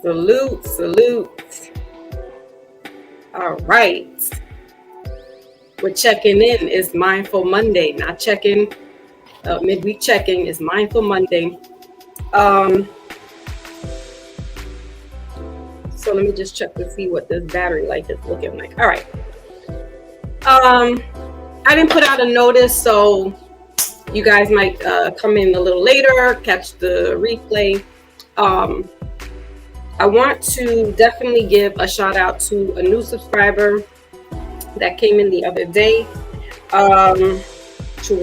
Salute, salute. All right. We're checking in. It's Mindful Monday. Not checking, midweek checking. It's Mindful Monday. So let me just check to see what this battery life is looking like. All right. I didn't put out a notice, so you guys might come in a little later, catch the replay. I want to definitely give a shout out to a new subscriber that came in the other day, to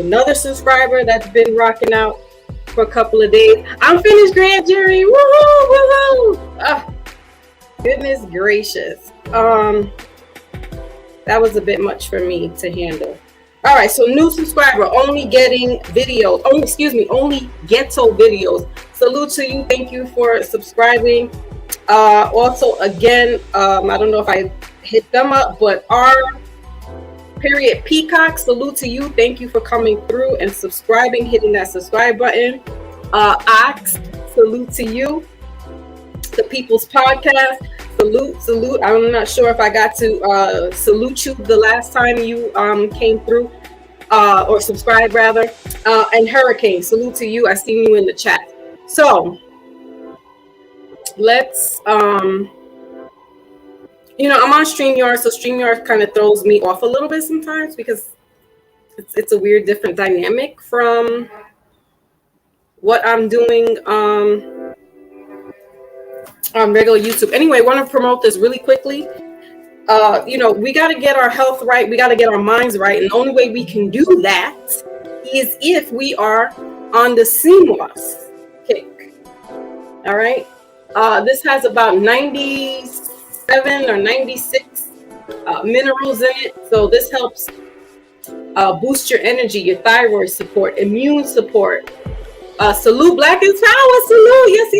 another subscriber that's been rocking out for a couple of days. I'm finished, Grand Jury. Woohoo! Woohoo! Goodness gracious. That was a bit much for me to handle. All right, so new subscriber, only getting videos. Only ghetto videos. Salute to you. Thank you for subscribing. Also, again, I don't know if I hit them up, but Peacock, salute to you. Thank you for coming through and subscribing, hitting that subscribe button. Ox, salute to you. The People's Podcast, salute. I'm not sure if I got to salute you the last time you came through, or subscribe rather. And Hurricane, salute to you. I seen you in the chat. So let's I'm on StreamYard, so StreamYard kind of throws me off a little bit sometimes because it's a weird different dynamic from what I'm doing on regular YouTube. Anyway, I want to promote this really quickly. We got to get our health right. We got to get our minds right. And the only way we can do that is if we are on the CMOS kick. All right. This has about 97 or 96 minerals in it. So this helps boost your energy, your thyroid support, immune support. Salute, Black is Power. Salute. Yes.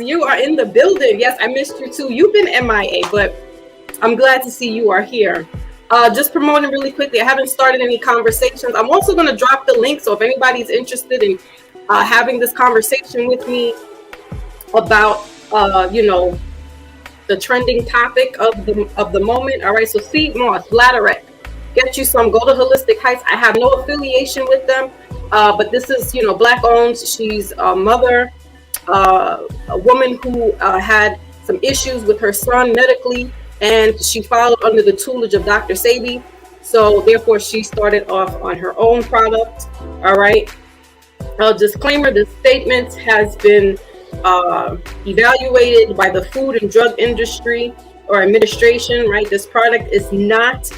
You are in the building. Yes, I missed you too. You've been MIA, but I'm glad to see you are here. Just promoting really quickly. I haven't started any conversations. I'm also going to drop the link. So if anybody's interested in having this conversation with me about, the trending topic of the moment. All right. So Seed Moss, Bladderwreck, get you some. Go to Holistic Heights. I have no affiliation with them. But this is, Black owned. She's a mother, a woman who had some issues with her son medically, and she followed under the tutelage of Dr. Sabi. So therefore, she started off on her own product. All right. Disclaimer: this statement has been evaluated by the Food and Drug Industry or Administration. Right. This product is not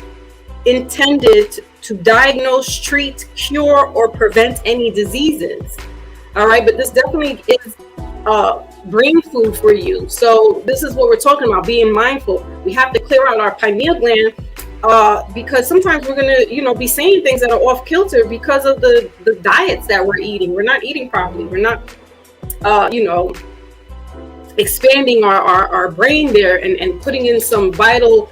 intended to diagnose, treat, cure, or prevent any diseases. All right, but this definitely is brain food for you. So this is what we're talking about, being mindful. We have to clear out our pineal gland because sometimes we're gonna, be saying things that are off kilter because of the diets that we're eating. We're not eating properly. We're not, expanding our brain there and putting in some vital,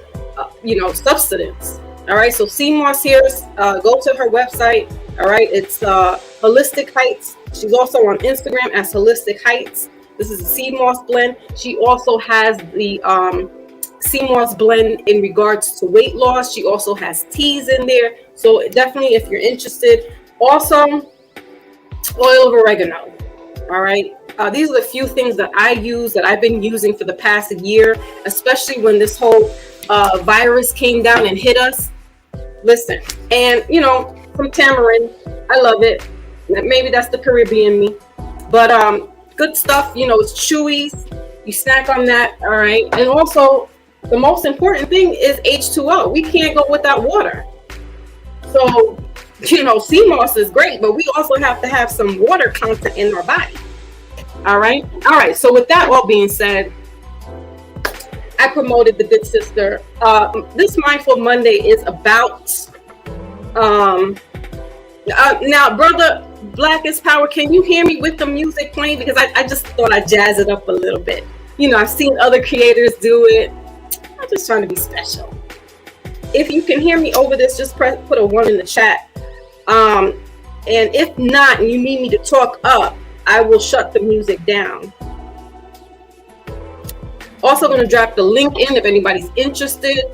substance. All right, so CMOS here, go to her website. All right, it's Holistic Heights. She's also on Instagram as Holistic Heights. This is a CMOS blend. She also has the CMOS blend in regards to weight loss. She also has teas in there. So definitely, if you're interested. Also, oil of oregano. All right. These are the few things that I use, that I've been using for the past year, especially when this whole virus came down and hit us. Listen, and from tamarind, I love it. Maybe that's the Caribbean me, but good stuff. It's chewy. You snack on that. All right, and also the most important thing is H2O. We can't go without water. So CMOS is great, but we also have to have some water content in our body. All right. So with that all being said, I promoted the Good Sister. This Mindful Monday is about now, brother Black is Power. Can you hear me with the music playing? Because I just thought I'd jazz it up a little bit. I've seen other creators do it. I'm just trying to be special. If you can hear me over this, just put a 1 in the chat. And if not, and you need me to talk up, I will shut the music down. Also going to drop the link in if anybody's interested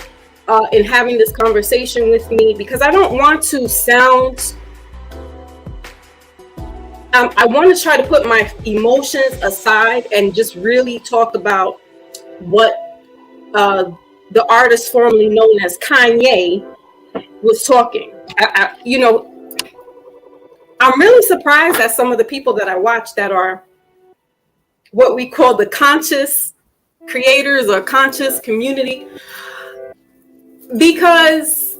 in having this conversation with me, because I don't want to sound, I want to try to put my emotions aside and just really talk about what the artist formerly known as Kanye was talking. I'm really surprised at some of the people that I watch that are what we call the conscious creators or conscious community, because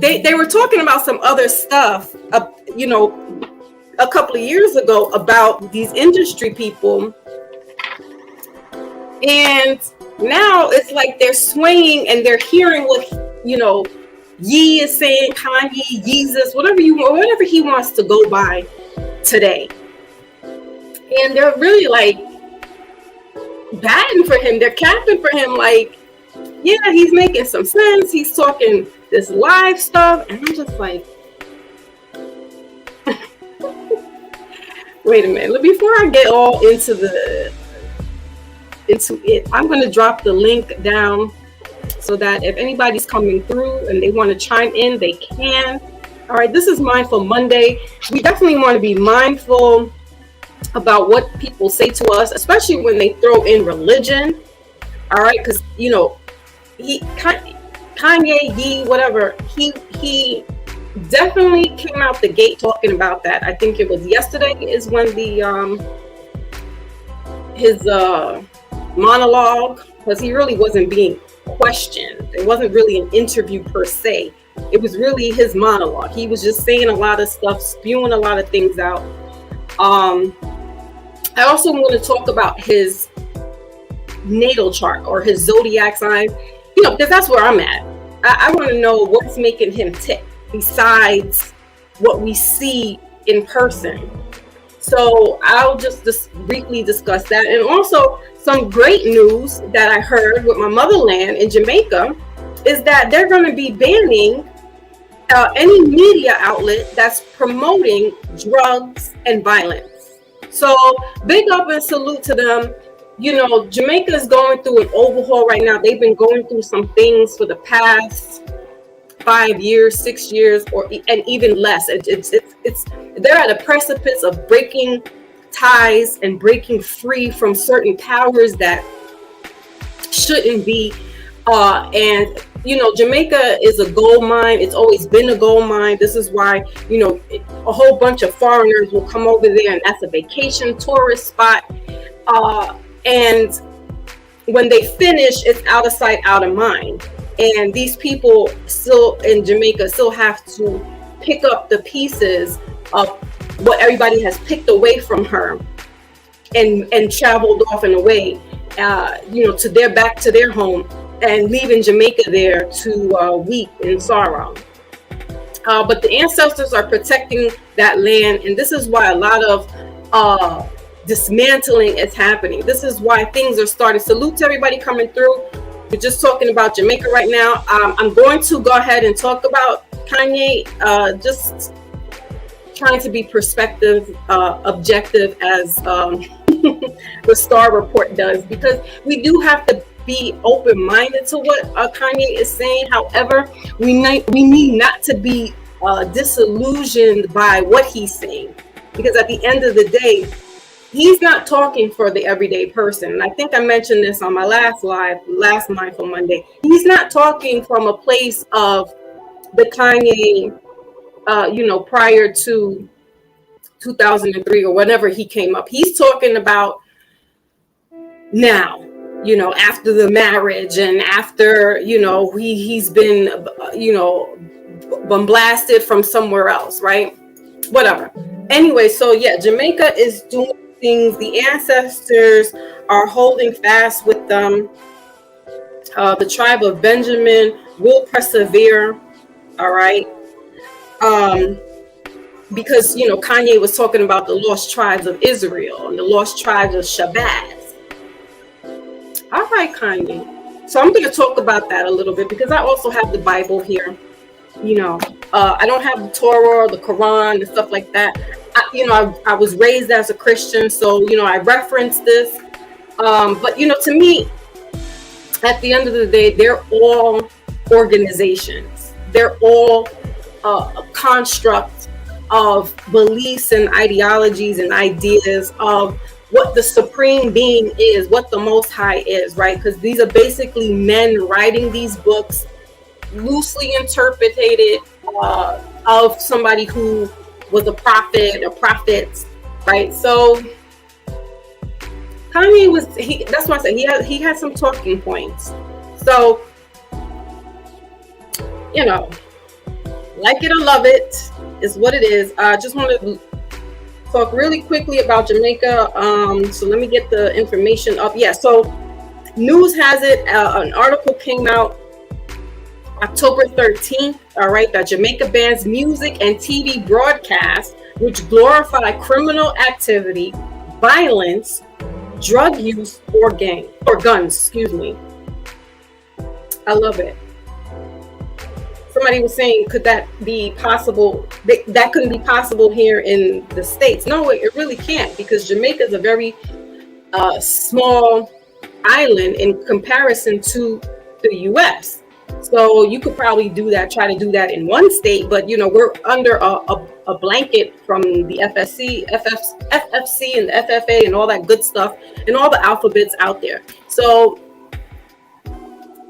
they were talking about some other stuff a couple of years ago about these industry people, and now it's like they're swaying and they're hearing what Ye is saying, Kanye, Jesus, whatever he wants to go by today. And they're really like batting for him. They're capping for him. Like, yeah, he's making some sense. He's talking this live stuff. And I'm just like, wait a minute. Before I get all into it, I'm going to drop the link down so that if anybody's coming through and they want to chime in, they can. All right, this is Mindful Monday. We definitely want to be mindful about what people say to us, especially when they throw in religion. All right, because Kanye, Ye, whatever, he definitely came out the gate talking about that. I think it was yesterday is when his monologue, because he really wasn't being questioned. It wasn't really an interview per se. It was really his monologue. He was just saying a lot of stuff, spewing a lot of things out. I also want to talk about his natal chart or his zodiac sign, because that's where I'm at. I want to know what's making him tick besides what we see in person. So I'll just briefly discuss that. And also some great news that I heard with my motherland in Jamaica is that they're going to be banning any media outlet that's promoting drugs and violence. So big up and salute to them. Jamaica is going through an overhaul right now. They've been going through some things for the past 5 years, 6 years, and even less. They're at a precipice of breaking ties and breaking free from certain powers that shouldn't be. And Jamaica is a gold mine. It's always been a gold mine. This is why a whole bunch of foreigners will come over there, and that's a vacation tourist spot. And when they finish, it's out of sight, out of mind. And these people still in Jamaica still have to pick up the pieces of what everybody has picked away from her and traveled off and away, to their home, and leaving Jamaica there to weep in sorrow. But the ancestors are protecting that land, and this is why a lot of dismantling is happening. This is why things are starting. Salute to everybody coming through. We're just talking about Jamaica right now. I'm going to go ahead and talk about Kanye, just trying to be objective as the Star Report does, because we do have to be open-minded to what Kanye is saying. However, we need not to be disillusioned by what he's saying, because at the end of the day, he's not talking for the everyday person. And I think I mentioned this on my last Mindful Monday. He's not talking from a place of the Kanye, prior to 2003 or whenever he came up. He's talking about now, after the marriage and after, he's been, blasted from somewhere else, right? Whatever. Anyway, so yeah, Jamaica is doing things. The ancestors are holding fast with them. The tribe of Benjamin will persevere. All right. Because Kanye was talking about the lost tribes of Israel and the lost tribes of Shabazz. All right, Kanye. So I'm going to talk about that a little bit, because I also have the Bible here. I don't have the Torah or the Quran and stuff like that. I was raised as a Christian, so I reference this. But to me, at the end of the day, they're all organizations. They're all a construct of beliefs and ideologies and ideas of what the supreme being is, what the Most High is, right? Because these are basically men writing these books, loosely interpreted, of somebody who was a prophet or prophets, right? So Kanye that's why I said he had some talking points. So, like it or love it is what it is. I just want to talk really quickly about Jamaica. So let me get the information up. Yeah, so news has it, an article came out October 13th, all right, that Jamaica bans music and TV broadcasts which glorify criminal activity, violence, drug use, or guns, excuse me. I love it. Somebody was saying, could that be possible? That couldn't be possible here in the States. No, it really can't, because Jamaica is a very small island in comparison to the U.S. So you could probably try to do that in one state, but we're under a blanket from the FFC and the FFA and all that good stuff and all the alphabets out there. So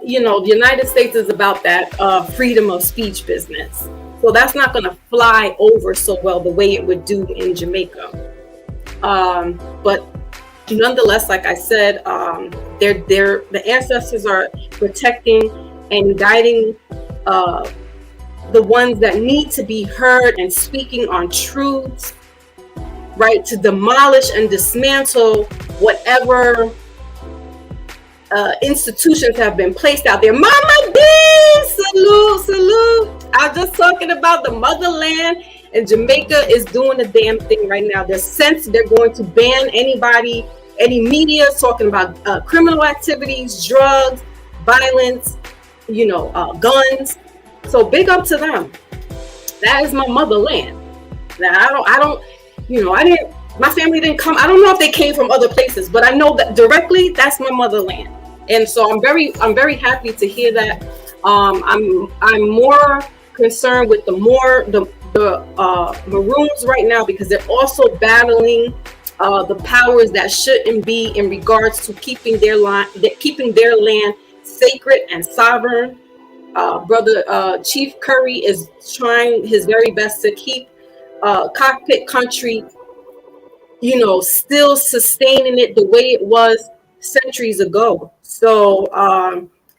the United States is about that freedom of speech business. So that's not going to fly over so well the way it would do in Jamaica. But nonetheless, like I said, the ancestors are protecting and guiding the ones that need to be heard and speaking on truths, right? To demolish and dismantle whatever institutions have been placed out there. Mama D, salute. I was just talking about the motherland, and Jamaica is doing the damn thing right now. They're going to ban any media talking about criminal activities, drugs, violence, guns. So big up to them. That is my motherland. Now my family didn't come. I don't know if they came from other places, but I know that directly that's my motherland. And so I'm very happy to hear that. I'm more concerned with the Maroons right now, because they're also battling the powers that shouldn't be in regards to keeping their land sacred and sovereign. Brother Chief Curry is trying his very best to keep cockpit country, still sustaining it the way it was centuries ago. So,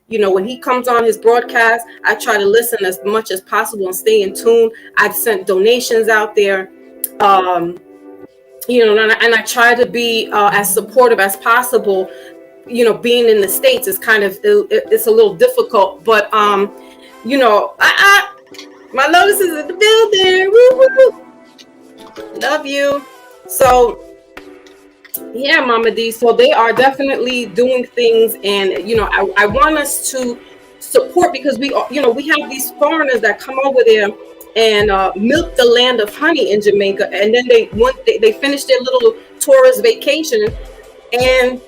when he comes on his broadcast, I try to listen as much as possible and stay in tune. I've sent donations out there, and I try to be as supportive as possible. Being in the States is it's a little difficult, but my Lotus is in the building. Woo, woo. Love you. So yeah, Mama D. So they are definitely doing things, and I want us to support, because we have these foreigners that come over there and milk the land of honey in Jamaica, and then they finish their little tourist vacation, and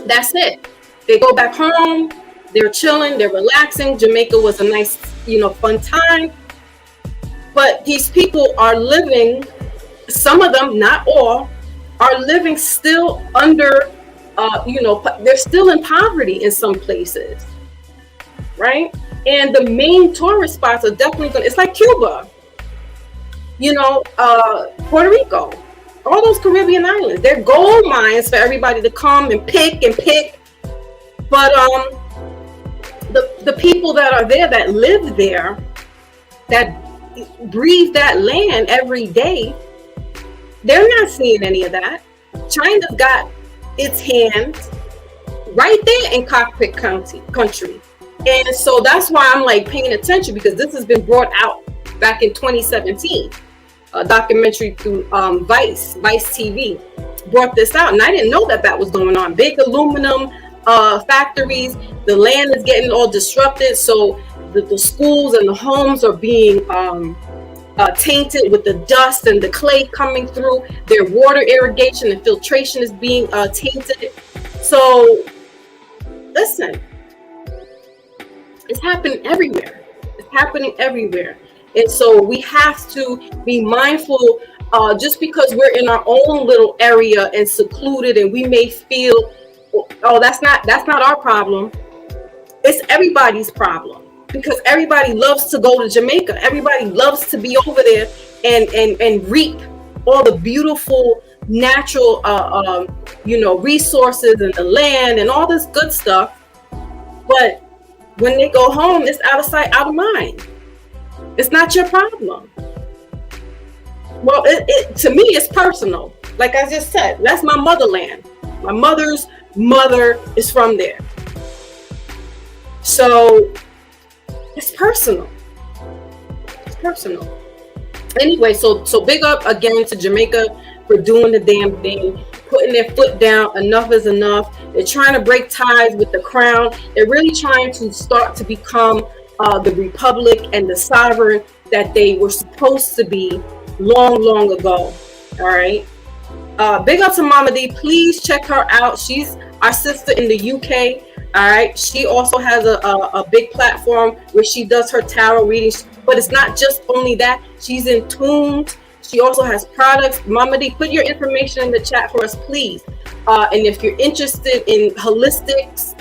that's it. They go back home, they're chilling, they're relaxing. Jamaica was a nice, fun time. But these people are living, some of them, not all, are living still under, they're still in poverty in some places, right? And the main tourist spots are definitely it's like Cuba, Puerto Rico. All those Caribbean islands, they're gold mines for everybody to come and pick. But the people that are there, that live there, that breathe that land every day, they're not seeing any of that. China's got its hands right there in cockpit country. And so that's why I'm paying attention, because this has been brought out back in 2017. A documentary through Vice TV brought this out, and I didn't know that was going on. Big aluminum factories, the land is getting all disrupted, so the schools and the homes are being tainted with the dust and the clay coming through. Their water irrigation and filtration is being tainted. So listen, it's happening everywhere. It's happening everywhere. And so we have to be mindful, just because we're in our own little area and secluded, and we may feel, oh, that's not our problem. It's everybody's problem, because everybody loves to go to Jamaica. Everybody loves to be over there and reap all the beautiful natural resources and the land and all this good stuff. But when they go home, it's out of sight, out of mind. It's not your problem. Well, to me, it's personal. Like I just said, that's my motherland. My mother's mother is from there. So it's personal. It's personal. Anyway, so big up again to Jamaica for doing the damn thing, putting their foot down. Enough is enough. They're trying to break ties with the crown. They're really trying to start to become the republic and the sovereign that they were supposed to be long ago. All right. Big up to Mama D. Please check her out. She's our sister in the UK. All right. She also has a big platform where she does her tarot readings. But it's not just only that. She's in tunes. She also has products. Mama D, put your information in the chat for us, please. And if you're interested in holistics,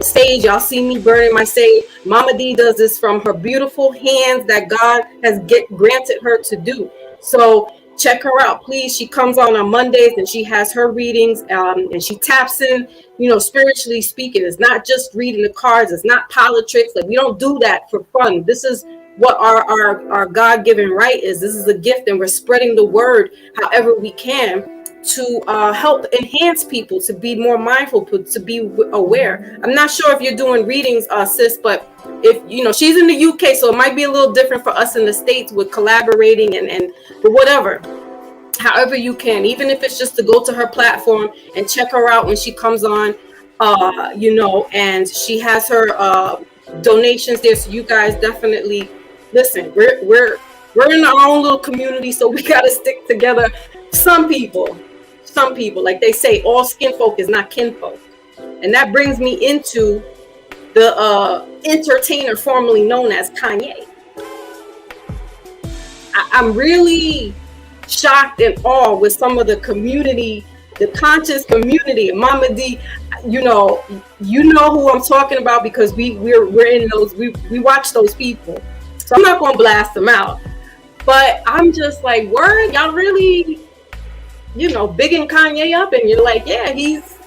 sage, y'all see me burning my sage. Mama D does this from her beautiful hands that God has granted her to do. So check her out, please. She comes on Mondays and she has her readings, and she taps in, spiritually speaking. It's not just reading the cards. It's not politics. Like, we don't do that for fun. This is what our God-given right is. This is a gift, and we're spreading the word however we can to help enhance people to be more mindful, to be aware. I'm not sure if you're doing readings, sis, but if she's in the UK, so it might be a little different for us in the States with collaborating and whatever. However you can, even if it's just to go to her platform and check her out when she comes on, and she has her donations there. So you guys definitely listen. We're in our own little community, so we gotta stick together. Some people, like they say, all skin folk is not kinfolk. And that brings me into the entertainer formerly known as KANYE. I'm really shocked and awed with some of the community, the conscious community. Mama D, you know who I'm talking about, because we're in those, we watch those people. So I'm not gonna blast them out, but I'm just like, word, y'all really bigging Kanye up, and you're like, yeah, he's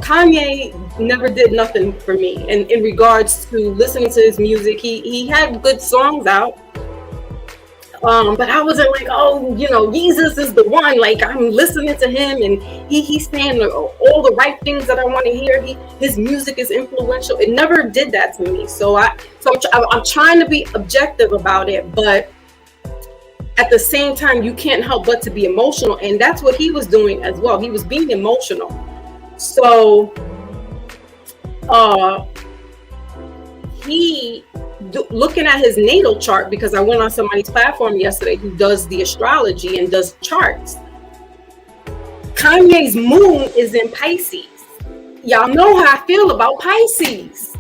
Kanye never did nothing for me in regards to listening to his music. He had good songs out, but I wasn't like, oh, Jesus is the one. Like, I'm listening to him and he's saying all the right things that I want to hear. His music is influential. It never did that to me. So I'm trying to be objective about it, but at the same time, you can't help but to be emotional, and that's what he was doing as well. He was being emotional. So looking at his natal chart, because I went on somebody's platform yesterday who does the astrology and does charts. Kanye's moon is in Pisces. Y'all know how I feel about Pisces.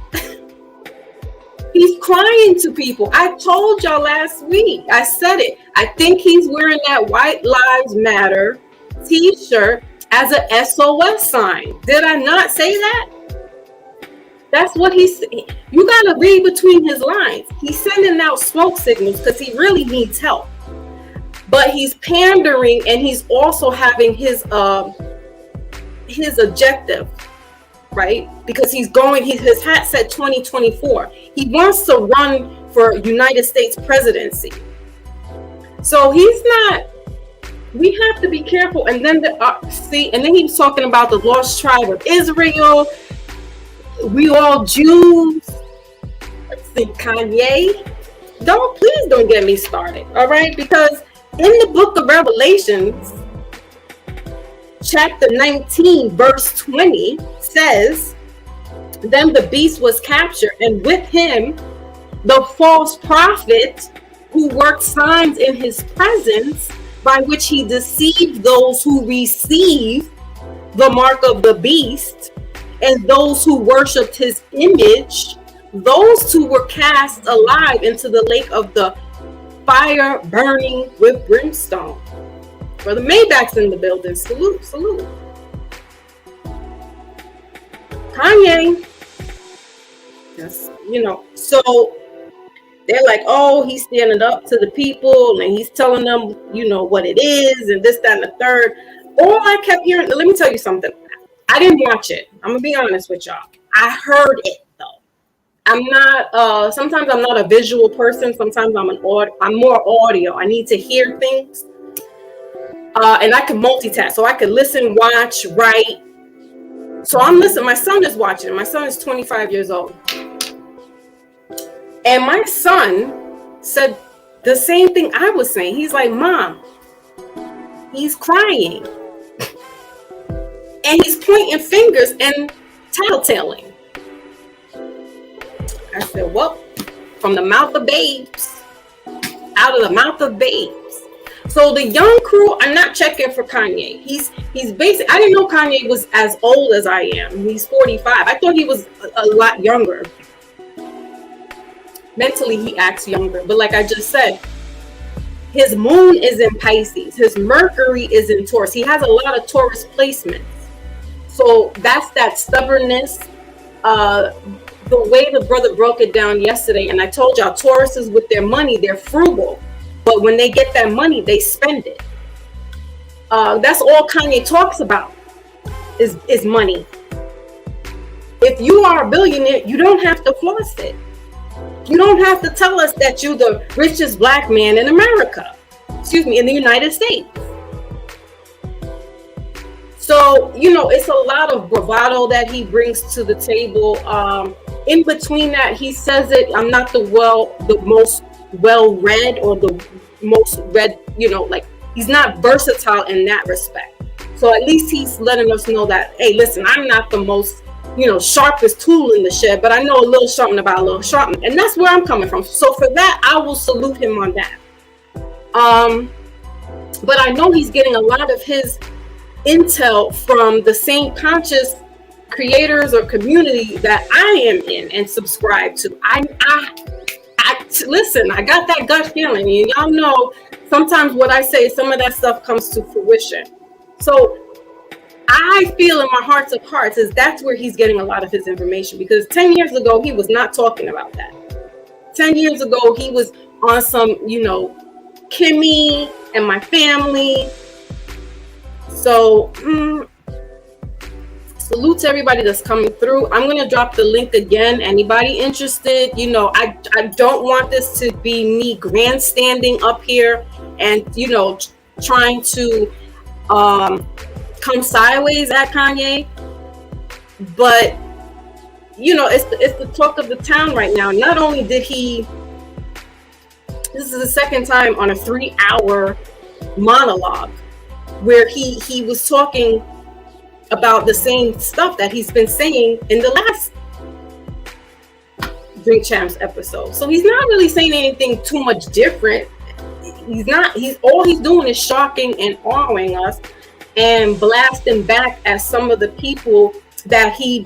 He's crying to people. I told y'all last week. I said it. I think he's wearing that White Lives Matter t-shirt as a SOS sign. Did I not say that? That's what he's saying. You got to read between his lines. He's sending out smoke signals because he really needs help. But he's pandering, and he's also having his objective, right? Because his hat said 2024. He wants to run for United States presidency. So he's not. We have to be careful. And then and then he's talking about the lost tribe of Israel. We all Jews. Let's see, Kanye. Please don't get me started, all right? Because in the book of Revelations, chapter 19, verse 20 says, Then the beast was captured, and with him, the false prophet who worked signs in his presence, by which he deceived those who receive the mark of the beast and those who worshipped his image. Those two were cast alive into the lake of the fire burning with brimstone. For the Maybachs in the building, salute, salute. Kanye, yes, so they're like, oh, he's standing up to the people and he's telling them, what it is and this, that, and the third. All I kept hearing, let me tell you something. I didn't watch it. I'm going to be honest with y'all. I heard it though. I'm not, sometimes I'm not a visual person. Sometimes I'm more audio. I need to hear things. And I can multitask. So I could listen, watch, write. So I'm listening. My son is watching. My son is 25 years old. And my son said the same thing I was saying. He's like, Mom, he's crying. And he's pointing fingers and tattletaling. I said, well, from the mouth of babes, out of the mouth of babes. So the young crew are not checking for Kanye. He's basically, I didn't know Kanye was as old as I am. He's 45. I thought he was a lot younger. Mentally, he acts younger. But like I just said, his moon is in Pisces. His Mercury is in Taurus. He has a lot of Taurus placements. So that's that stubbornness. The way the brother broke it down yesterday, and I told y'all, Tauruses with their money, they're frugal. But when they get that money, they spend it. That's all Kanye talks about is money. If you are a billionaire, you don't have to floss it. You don't have to tell us that you're the richest black man in America. In the United States. So, it's a lot of bravado that he brings to the table. In between that, he says it, I'm not the most well-read or the most read, he's not versatile in that respect. So at least he's letting us know that, hey, listen, I'm not the most, sharpest tool in the shed, but I know a little something about a little sharpening. And that's where I'm coming from. So for that, I will salute him on that. But I know he's getting a lot of his intel from the same conscious creators or community that I am in and subscribe to. I listen, I got that gut feeling, and y'all know sometimes what I say, some of that stuff comes to fruition. So I feel in my heart of hearts is that's where he's getting a lot of his information, because 10 years ago he was not talking about that. 10 years ago he was on some, Kimmy and my family. So salute to everybody that's coming through. I'm going to drop the link again. Anybody interested? I don't want this to be me grandstanding up here and, trying to come sideways at Kanye. But, it's the talk of the town right now. Not only did this is the second time on a 3-hour monologue where he was talking about the same stuff that he's been saying in the last Drink Champs episode. So he's not really saying anything too much different. All he's doing is shocking and awing us and blasting back at some of the people that he,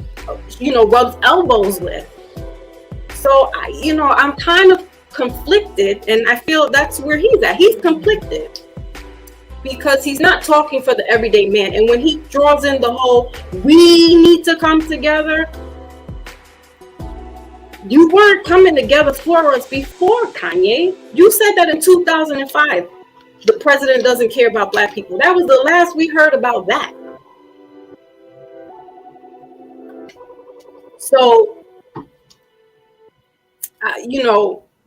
rubs elbows with. So, I'm kind of conflicted, and I feel that's where he's at. He's conflicted because he's not talking for the everyday man. And when he draws in the whole, we need to come together, you weren't coming together for us before, Kanye. You said that in 2005. The president doesn't care about black people. That was the last we heard about that. So,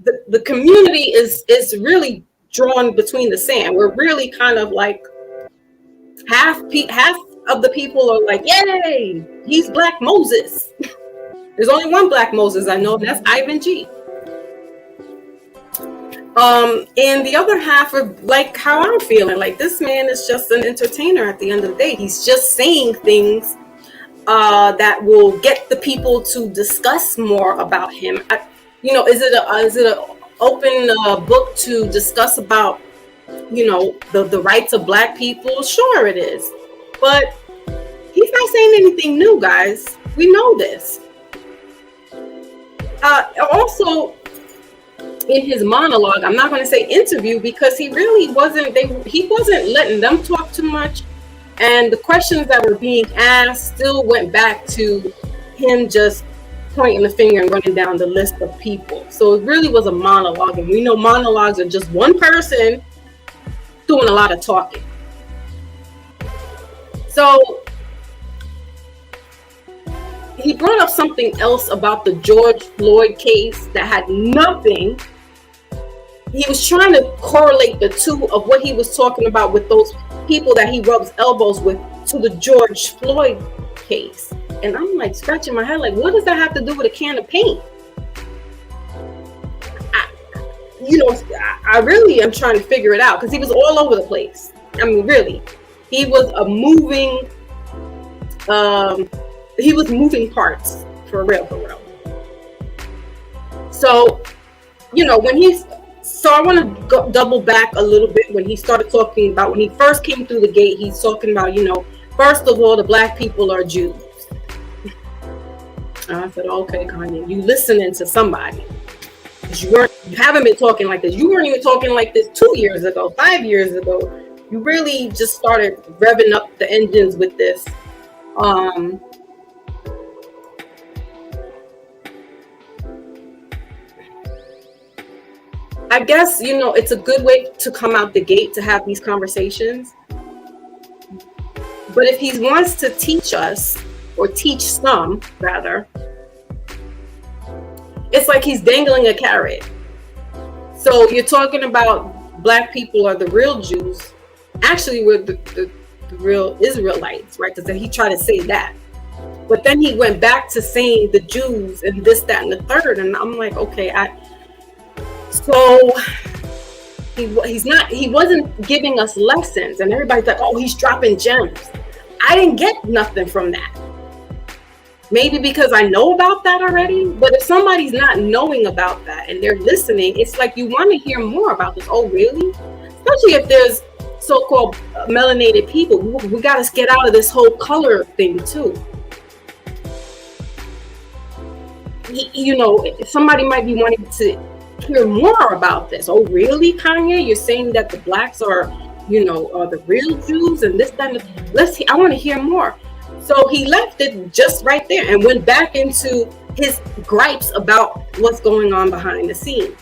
the community is really drawn between the sand. We're really kind of like half of the people are like, yay, he's Black Moses. There's only one Black Moses I know, and that's Ivan G. And the other half are like how I'm feeling. Like, this man is just an entertainer at the end of the day. He's just saying things that will get the people to discuss more about him. Is it a open book to discuss about the rights of Black people? Sure, it is, but he's not saying anything new, guys. We know this. Also, in his monologue, I'm not going to say interview, because he really wasn't. He wasn't letting them talk too much, and the questions that were being asked still went back to him just pointing the finger and running down the list of people. So it really was a monologue, and we know monologues are just one person doing a lot of talking. So he brought up something else about the George Floyd case that had nothing. He was trying to correlate the two of what he was talking about with those people that he rubs elbows with to the George Floyd case. And I'm like scratching my head, like, what does that have to do with a can of paint? I really am trying to figure it out, because he was all over the place. I mean, really, he was moving parts for real. So, so I want to double back a little bit when he started talking about, when he first came through the gate, he's talking about, first of all, the Black people are Jews. And I said, okay, Kanye, you listening to somebody. You haven't been talking like this. You weren't even talking like this 2 years ago, 5 years ago. You really just started revving up the engines with this. I guess, it's a good way to come out the gate to have these conversations. But if he wants to teach us, or teach some rather, it's like he's dangling a carrot. So you're talking about Black people are the real Jews. Actually, we're the real Israelites, right? Because he tried to say that. But then he went back to saying the Jews and this, that, and the third. And I'm like, okay, so he wasn't giving us lessons, and everybody's like, oh, he's dropping gems. I didn't get nothing from that. Maybe because I know about that already, but if somebody's not knowing about that and they're listening, it's like you want to hear more about this. Oh, really? Especially if there's so-called melanated people. We got to get out of this whole color thing too. Somebody might be wanting to hear more about this. Oh, really, Kanye? You're saying that the Blacks are the real Jews and this, that, and I want to hear more. So he left it just right there and went back into his gripes about what's going on behind the scenes.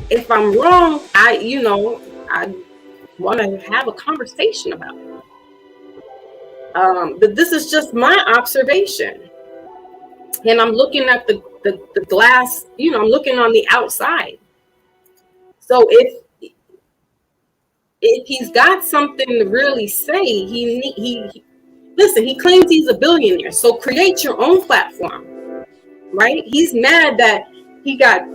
If I'm wrong, I want to have a conversation about it. But this is just my observation. And I'm looking at the glass, I'm looking on the outside. So if he's got something to really say, he listen, he claims he's a billionaire. So create your own platform, right? He's mad that he got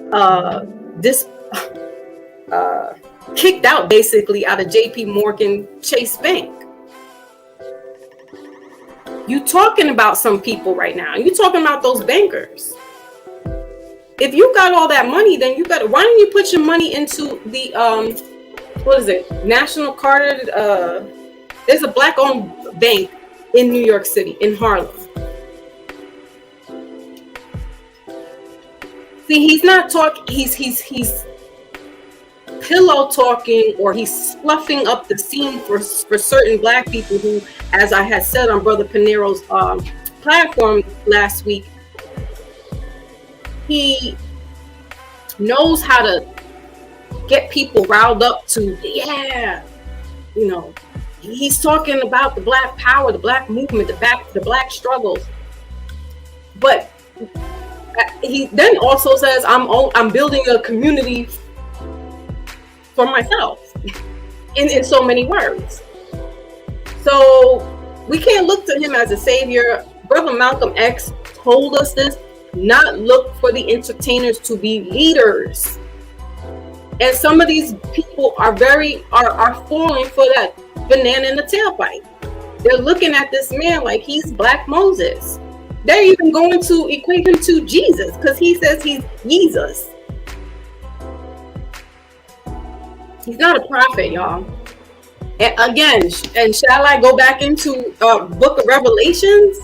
kicked out basically out of JP Morgan Chase Bank. You talking about some people right now. You talking about those bankers. If you got all that money, then why don't you put your money into the what is it? National Carter. There's a Black-owned bank in New York City, in Harlem. See, he's not talking. He's pillow talking, or he's fluffing up the scene for certain Black people who, as I had said on Brother Pinero's platform last week, he knows how to get people riled up to, he's talking about the Black power, the Black movement, the Black struggles. But he then also says, I'm building a community for myself in so many words. So we can't look to him as a savior. Brother Malcolm X told us this, not look for the entertainers to be leaders. And some of these people are falling for that banana in the tailpipe. They're looking at this man like he's Black Moses. They're even going to equate him to Jesus because he says he's Jesus. He's not a prophet, y'all. And again, and shall I go back into Book of Revelations?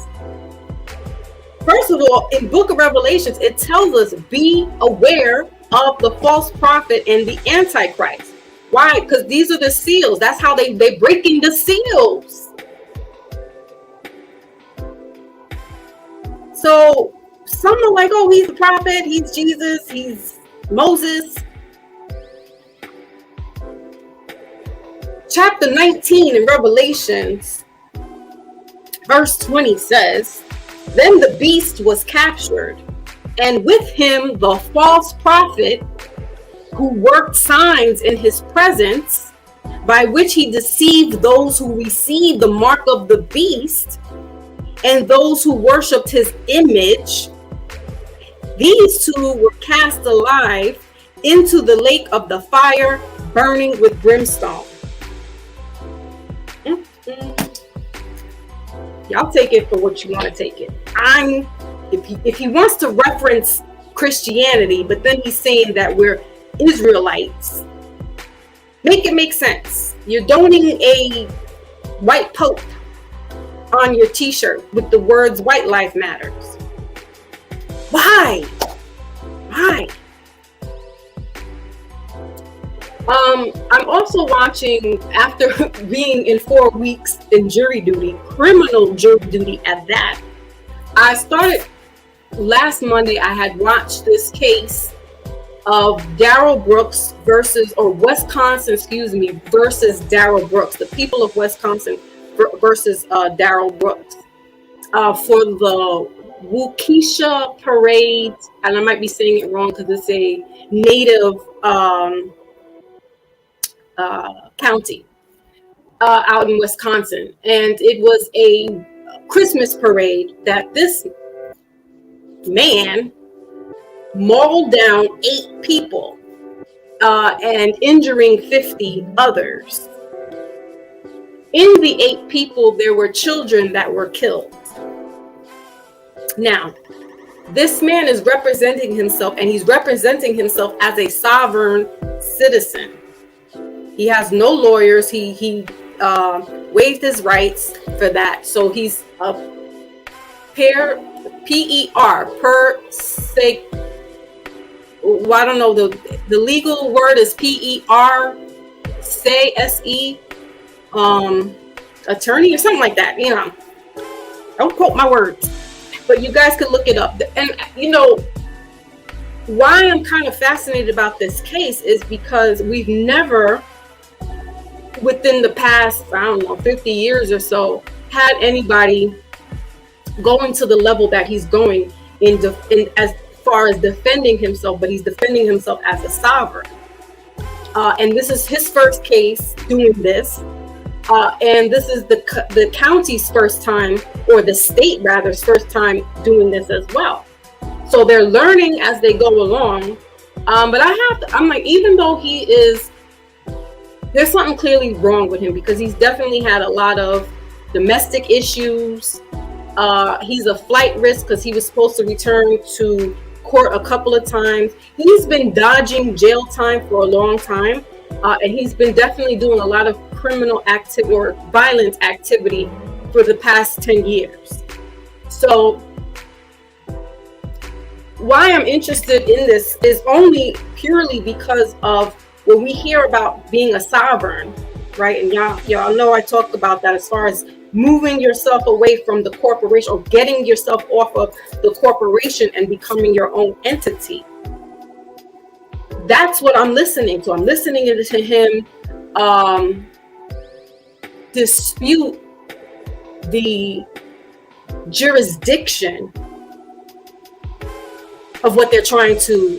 First of all, in Book of Revelations, it tells us be aware of the false prophet and the Antichrist. Why? Because these are the seals. That's how they breaking the seals. So some are like, oh, he's the prophet, he's Jesus, he's Moses. Chapter 19 in Revelations, verse 20 says, then the beast was captured, and with him the false prophet who worked signs in his presence, by which he deceived those who received the mark of the beast and those who worshipped his image. These two were cast alive into the lake of the fire, burning with brimstone. Y'all take it for what you want to take it. If he wants to reference Christianity, but then he's saying that we're Israelites, make it make sense. You're donning a white pope on your t-shirt with the words "White Life Matters." Why? I'm also watching, after being in 4 weeks in jury duty, criminal jury duty at that. I started last Monday. I had watched this case of Darrell Brooks versus Darrell Brooks, the people of Wisconsin versus Darrell Brooks for the Waukesha parade, and I might be saying it wrong because it's a native county out in Wisconsin, and it was a Christmas parade that this man mauled down 8 people and injuring 50 others. In the 8 people, there were children that were killed. Now, this man is representing himself, and he's representing himself as a sovereign citizen. He has no lawyers. He waived his rights for that. So he's a PER per se. Well, I don't know, the legal word is PER say SE attorney or something like that. You know, don't quote my words, but you guys could look it up. And you know why I'm kind of fascinated about this case is because we've never, within the past, I don't know, 50 years or so, had anybody going to the level that he's going in as far as defending himself, but he's defending himself as a sovereign. And this is his first case doing this. And this is the county's first time, or the state rather's first time doing this as well. So they're learning as they go along. But I'm like, even though there's something clearly wrong with him, because he's definitely had a lot of domestic issues. He's a flight risk because he was supposed to return to court a couple of times. He's been dodging jail time for a long time. And he's been definitely doing a lot of criminal activity or violent activity for the past 10 years. So why I'm interested in this is only purely because of when we hear about being a sovereign, right? And y'all know I talked about that as far as moving yourself away from the corporation, or getting yourself off of the corporation and becoming your own entity. That's what I'm listening to. I'm listening to him dispute the jurisdiction of what they're trying to,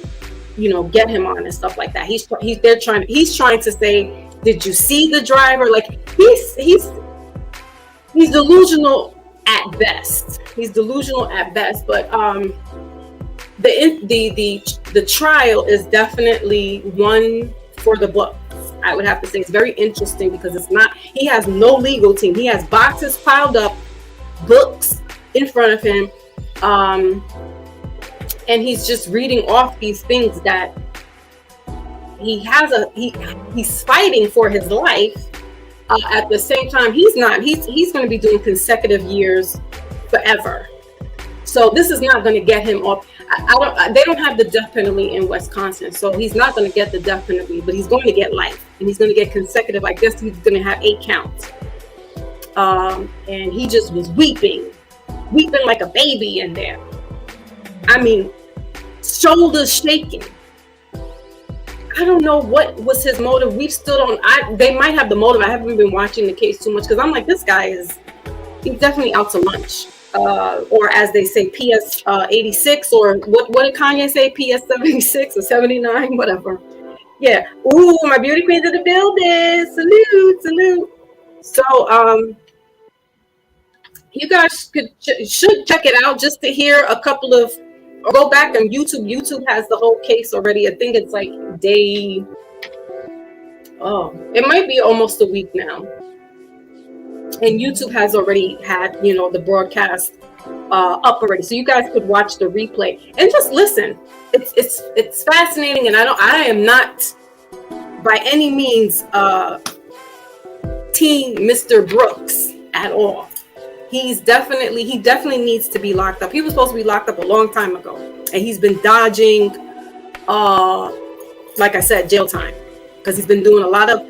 get him on and stuff like that. He's trying to say, did you see the driver? Like he's delusional at best. But the trial is definitely one for the books. I would have to say it's very interesting because it's not, he has no legal team. He has boxes piled up, books in front of him, and he's just reading off these things that he's fighting for his life. At the same time, he's going to be doing consecutive years forever. So this is not going to get him off. They don't have the death penalty in Wisconsin, so he's not going to get the death penalty, but he's going to get life, and he's going to get consecutive. I guess he's going to have 8 counts. And he just was weeping like a baby in there. I mean, shoulders shaking. I don't know what was his motive. We still don't. They might have the motive. I haven't been watching the case too much because I'm like, this guy he's definitely out to lunch. Or as they say, PS 86, or what did Kanye say? PS 76 or 79, whatever. Yeah. Ooh, my beauty queens in the building. Salute. So you guys should check it out just to hear a couple of, or go back on YouTube. YouTube has the whole case already. I think it's like day, it might be almost a week now. And YouTube has already had, the broadcast up already, so you guys could watch the replay and just listen. It's fascinating, and I am not by any means team Mr. Brooks at all. He definitely needs to be locked up. He was supposed to be locked up a long time ago, and he's been dodging, like I said, jail time, because he's been doing a lot of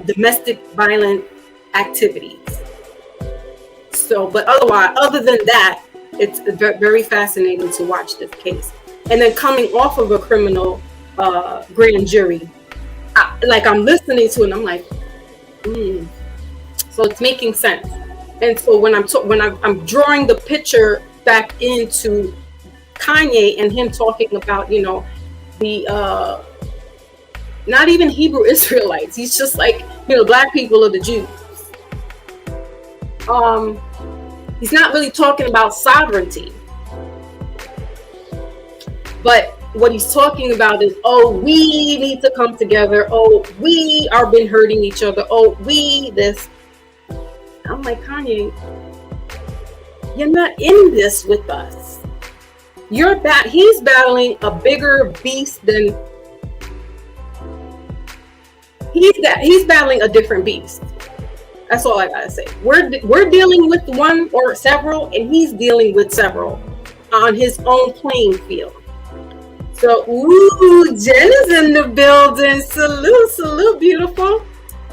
domestic violent activities. So, but other than that, it's very fascinating to watch this case. And then coming off of a criminal grand jury, I'm listening to it, and I'm like, so it's making sense. And so when I'm drawing the picture back into Kanye and him talking about, the not even Hebrew Israelites, he's just like, black people are the Jews. He's not really talking about sovereignty, but what he's talking about is, we need to come together. We are been hurting each other. We this. I'm like, Kanye, you're not in this with us. He's battling a bigger beast than he's battling a different beast. That's all I gotta say. We're dealing with one or several, and he's dealing with several on his own playing field. So, Jen is in the building. Salute, beautiful.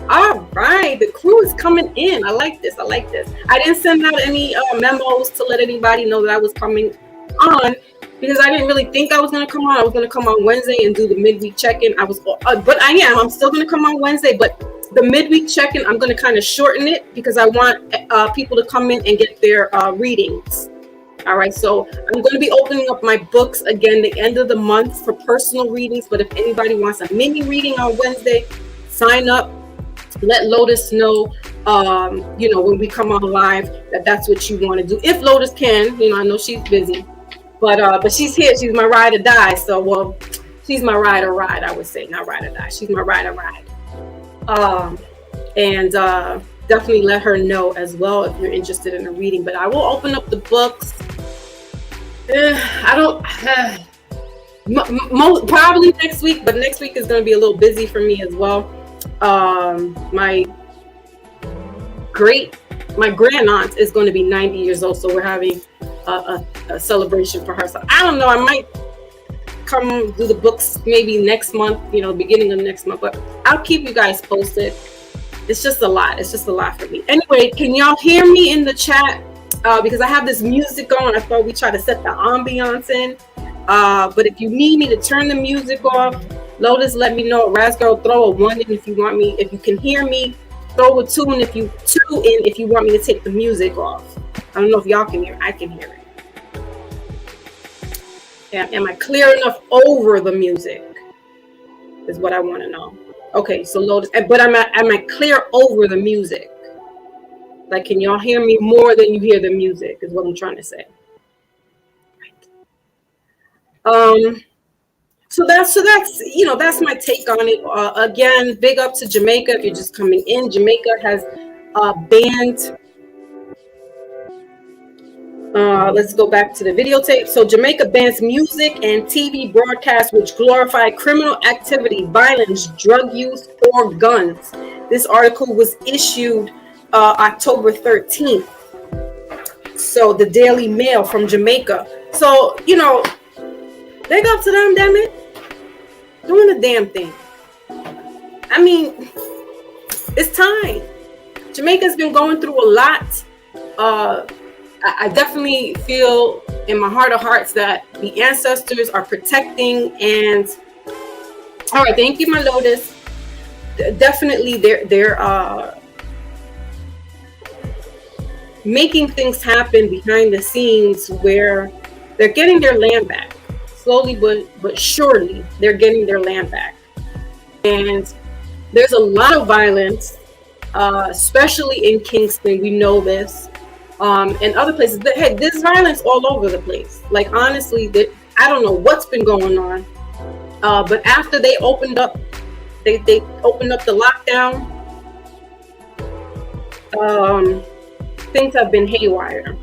All right, the crew is coming in. I like this. I didn't send out any memos to let anybody know that I was coming on, because I didn't really think I was going to come on. I was going to come on Wednesday and do the midweek check-in. I'm still going to come on Wednesday, but the midweek check-in, I'm going to kind of shorten it because I want people to come in and get their readings. All right, so I'm going to be opening up my books again the end of the month for personal readings, but if anybody wants a mini reading on Wednesday, sign up. Let Lotus know, when we come on live, that's what you want to do. If Lotus can, I know she's busy, but she's here. She's my ride or die. So, she's my ride or ride. I would say, not ride or die. She's my ride or ride. And definitely let her know as well if you're interested in a reading. But I will open up the books. Probably next week, but next week is going to be a little busy for me as well. My grand aunt is going to be 90 years old, so we're having a celebration for her. So I don't know, I might come do the books maybe next month, beginning of next month, but I'll keep you guys posted. It's just a lot for me. Anyway, can y'all hear me in the chat? Because I have this music going. I thought we try to set the ambiance in. But if you need me to turn the music off, Lotus, let me know. Rasgirl, throw a 1 in if you want me. If you can hear me, throw a 2 in if you want me to take the music off. I don't know if y'all can hear. I can hear it. Am I clear enough over the music? Is what I want to know. Okay, so Lotus, but am I clear over the music? Like, can y'all hear me more than you hear the music? Is what I'm trying to say. So that's that's my take on it. Again, big up to Jamaica. If you're just coming in, Jamaica has banned. Let's go back to the videotape. So Jamaica bans music and TV broadcasts which glorify criminal activity, violence, drug use, or guns. This article was issued October 13th. So the Daily Mail from Jamaica. So, big up to them, damn it. Doing the damn thing. I mean, it's time. Jamaica's been going through a lot. I definitely feel in my heart of hearts that the ancestors are protecting. And all right, thank you, my Lotus. Definitely, they're making things happen behind the scenes where they're getting their land back. Slowly but surely, they're getting their land back. And there's a lot of violence, especially in Kingston. We know this. And other places. Hey, there's violence all over the place. Like, honestly, I don't know what's been going on. But after they opened up, they opened up the lockdown, things have been haywire.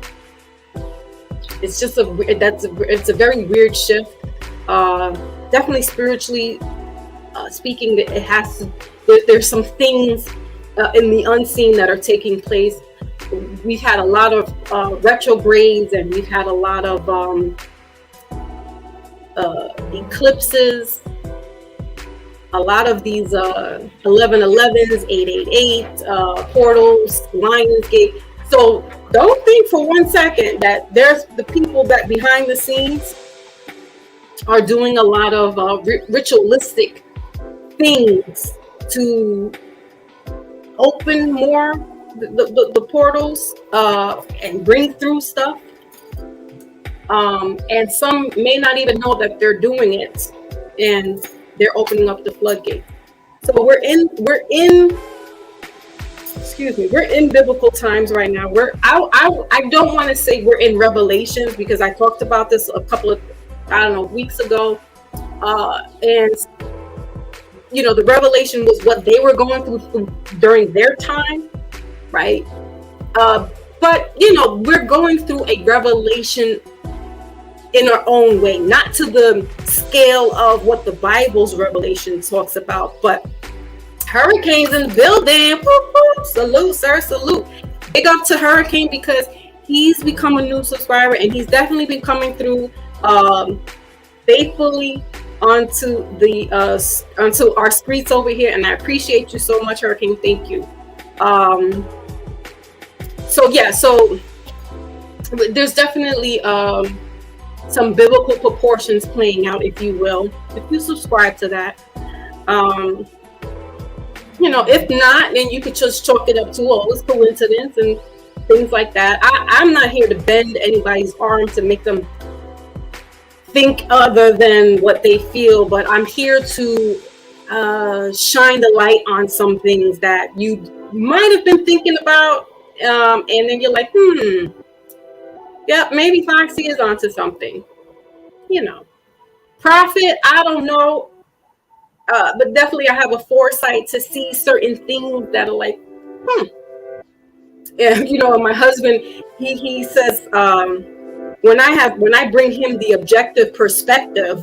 It's just it's a very weird shift. Definitely spiritually speaking, it has to. There's some things in the unseen that are taking place. We've had a lot of retrogrades, and we've had a lot of eclipses, a lot of these 1111s, 888 portals, Lionsgate. So don't think for one second that there's the people that behind the scenes are doing a lot of ritualistic things to open more the portals and bring through stuff, and some may not even know that they're doing it, and they're opening up the floodgate. So we're in biblical times right now. I don't want to say we're in Revelations, because I talked about this a couple of weeks ago, and the revelation was what they were going through during their time. Right. But, we're going through a revelation in our own way, not to the scale of what the Bible's revelation talks about, but hurricanes in the building. Whoop, whoop. Salute, sir. Salute. Big up to Hurricane, because he's become a new subscriber, and he's definitely been coming through faithfully onto our streets over here. And I appreciate you so much, Hurricane. Thank you. So there's definitely some biblical proportions playing out, if you will, if you subscribe to that. If not, then you could just chalk it up to it's coincidence and things like that. I'm not here to bend anybody's arm to make them think other than what they feel, but I'm here to shine the light on some things that you might have been thinking about, and then you're like, yeah, maybe Foxy is onto something. Prophet, I don't know, but definitely I have a foresight to see certain things that are like, Yeah, my husband, he says, when I bring him the objective perspective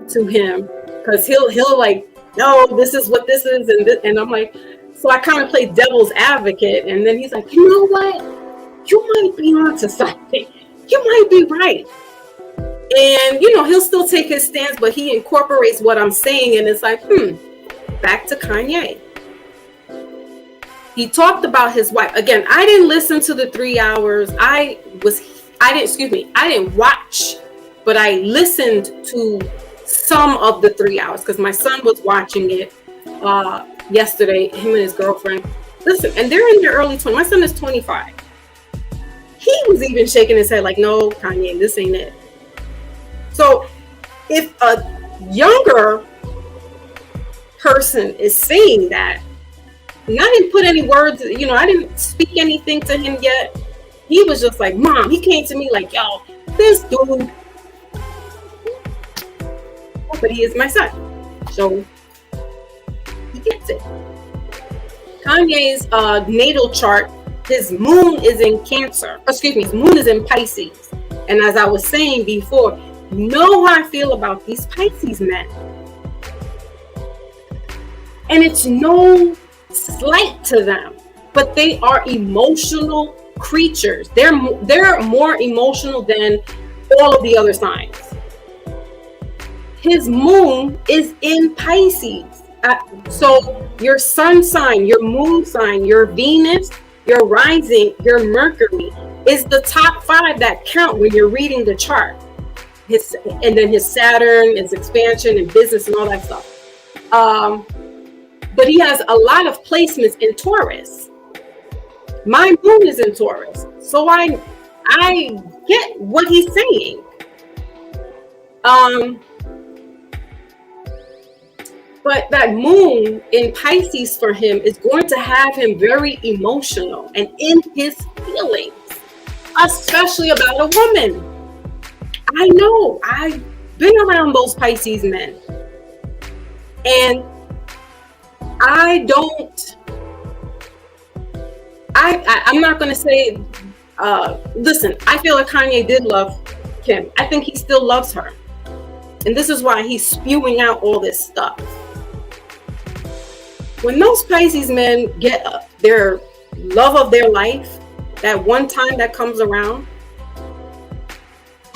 to him, because he'll like, no, this is what this is, and I'm like. So I kind of play devil's advocate, and then he's like, you know what? You might be onto something. You might be right. And, he'll still take his stance, but he incorporates what I'm saying, and it's like, back to Kanye. He talked about his wife. Again, I didn't listen to the 3 hours. I didn't watch, but I listened to some of the 3 hours, because my son was watching it yesterday, him and his girlfriend. Listen, and they're in their early 20s. My son is 25. He was even shaking his head like, no, Kanye, this ain't it. So if a younger person is saying that, and I didn't put any words, I didn't speak anything to him yet. He was just like, Mom, he came to me like, yo, this dude, but he is my son. So he gets it. Kanye's natal chart, his moon is in Cancer. Excuse me, his moon is in Pisces. And as I was saying before, you know how I feel about these Pisces men. And it's no slight to them, but they are emotional creatures. They're more emotional than all of the other signs. His moon is in Pisces. So your sun sign, your moon sign, your Venus, your rising, your Mercury is the top 5 that count when you're reading the chart. And then his Saturn, his expansion and business and all that stuff. But he has a lot of placements in Taurus. My moon is in Taurus, so I get what he's saying. But that moon in Pisces for him is going to have him very emotional and in his feelings, especially about a woman. I know, I've been around those Pisces men, and I'm not going to say, listen, I feel like Kanye did love Kim. I think he still loves her. And this is why he's spewing out all this stuff. When those Pisces men get their love of their life, that one time that comes around,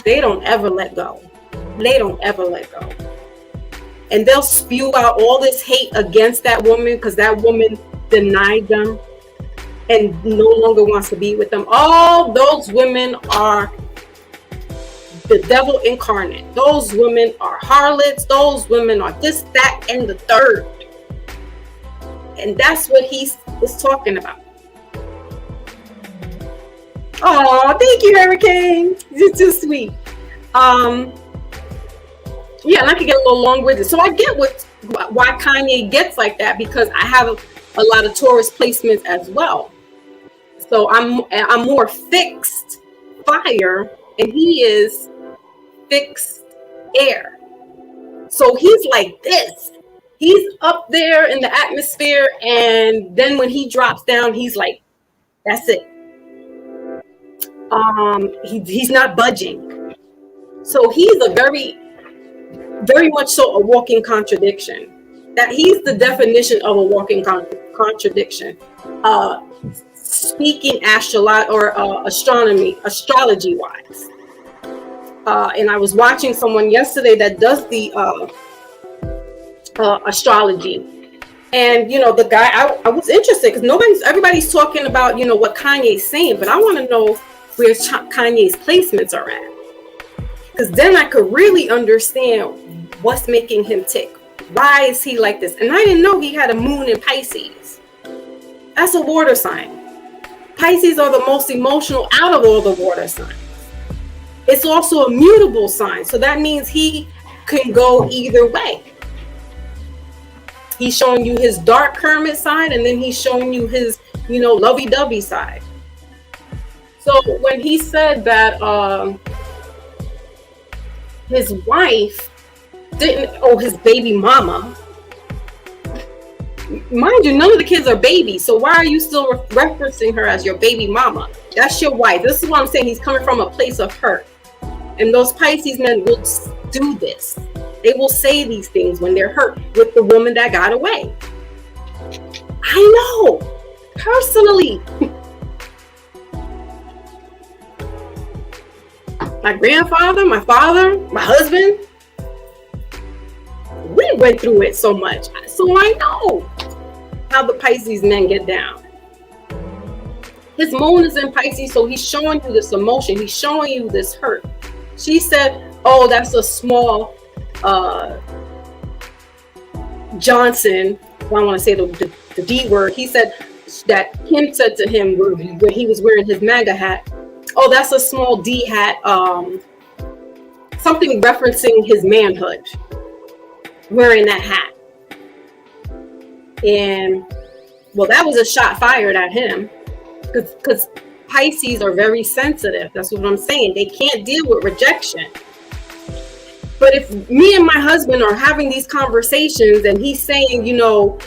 they don't ever let go. They don't ever let go. And they'll spew out all this hate against that woman because that woman denied them and no longer wants to be with them. All those women are the devil incarnate. Those women are harlots. Those women are this, that, and the third. And that's what he was talking about. Oh, thank you, Hurricane. You're too sweet. Yeah, and I could get a little long-winded. So I get why Kanye gets like that, because I have a lot of Taurus placements as well. So I'm more fixed fire, and he is fixed air. So he's like this. He's up there in the atmosphere, and then when he drops down, he's like, that's it. He's not budging. So he's a very much so a walking contradiction. That he's the definition of a walking contradiction. Speaking astrology wise. And I was watching someone yesterday that does the astrology, and the guy, I was interested because everybody's talking about what Kanye's saying, but I want to know where Kanye's placements are at, because then I could really understand what's making him tick. Why is he like this? And I didn't know he had a moon in Pisces. That's a water sign. Pisces are the most emotional out of all the water signs. It's also a mutable sign, so that means he can go either way. He's showing you his dark hermit side, and then he's showing you his, lovey-dovey side. So when he said that his wife his baby mama, mind you, none of the kids are babies. So why are you still referencing her as your baby mama? That's your wife. This is what I'm saying. He's coming from a place of hurt. And those Pisces men will do this. They will say these things when they're hurt with the woman that got away. I know, personally. My grandfather, my father, my husband, we went through it so much. So I know how the Pisces men get down. His moon is in Pisces, so he's showing you this emotion. He's showing you this hurt. She said, oh, that's a small Johnson. I don't want to say the D word. He said that Kim said to him when he was wearing his MAGA hat, oh, that's a small D hat. Something referencing his manhood, wearing that hat. And well, that was a shot fired at him, because Pisces are very sensitive. That's what I'm saying. They can't deal with rejection. But if me and my husband are having these conversations and he's saying, you know,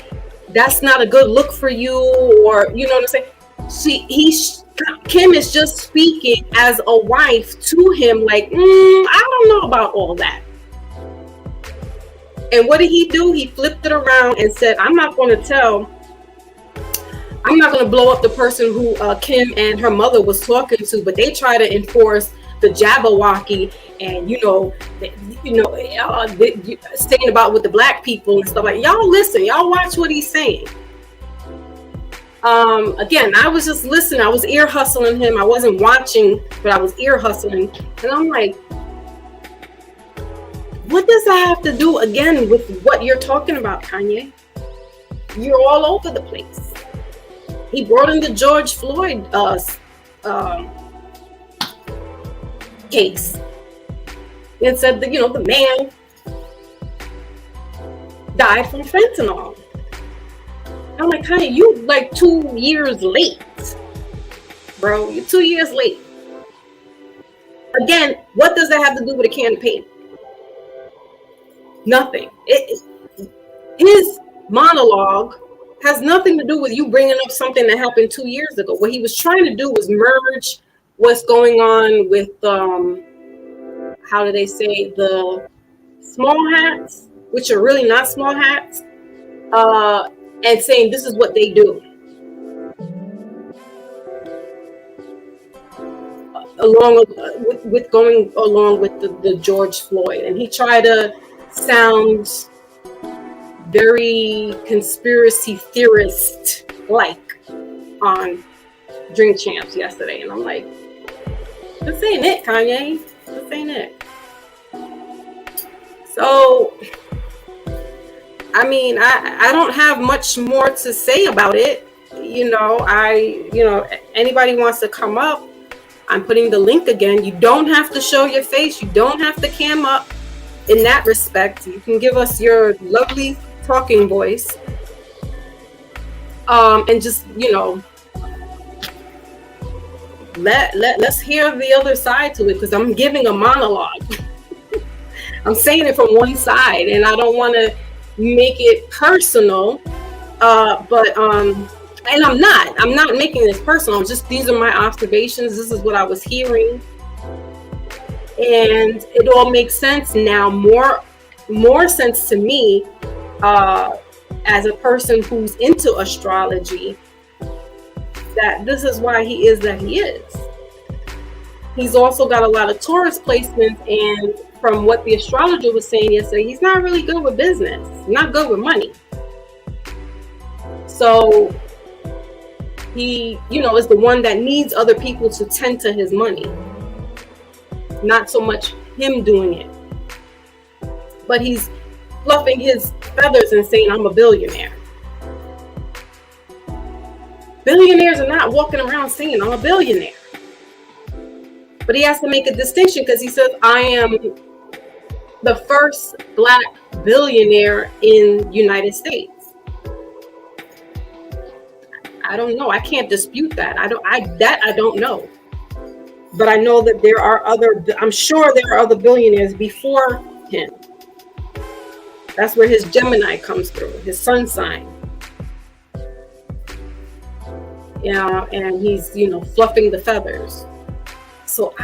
that's not a good look for you, or you know what I'm saying, Kim is just speaking as a wife to him, like, I don't know about all that. And what did he do? He flipped it around and said, I'm not going to blow up the person who Kim and her mother was talking to, but they try to enforce the Jabberwocky and, saying about with the black people and stuff. Like, y'all listen, y'all watch what he's saying. Again, I was just listening. I was ear hustling him. I wasn't watching, but I was ear hustling. And I'm like, what does that have to do again with what you're talking about, Kanye? You're all over the place. He brought in the George Floyd case and said that, the man died from fentanyl. I'm like, Kanye, you like 2 years late, bro. You're 2 years late. Again, what does that have to do with a campaign? Nothing. His monologue has nothing to do with you bringing up something that happened 2 years ago. What he was trying to do was merge what's going on with, how do they say, the small hats, which are really not small hats, and saying this is what they do. Along with going along with the George Floyd. And he tried to sound very conspiracy theorist like on Drink Champs yesterday, and I'm like, this ain't it, Kanye. This ain't it. So I mean, I don't have much more to say about it. Anybody wants to come up, I'm putting the link again. You don't have to show your face, you don't have to cam up. In that respect, you can give us your lovely talking voice, and just let's hear the other side to it, because I'm giving a monologue. I'm saying it from one side, and I don't want to make it personal, but and I'm not making this personal. Just these are my observations. This is what I was hearing. And it all makes sense now, more sense to me, as a person who's into astrology, that this is why he is that he is. He's also got a lot of Taurus placements, and from what the astrologer was saying yesterday, he's not really good with business, not good with money. So he, is the one that needs other people to tend to his money. Not so much him doing it, but he's fluffing his feathers and saying, I'm a billionaire. Billionaires are not walking around saying, I'm a billionaire. But he has to make a distinction, because he says, I am the first Black billionaire in United States. I don't know. I can't dispute that. I don't know. But I know that I'm sure there are other billionaires before him. That's where his Gemini comes through, his sun sign. Yeah, and he's, fluffing the feathers. So,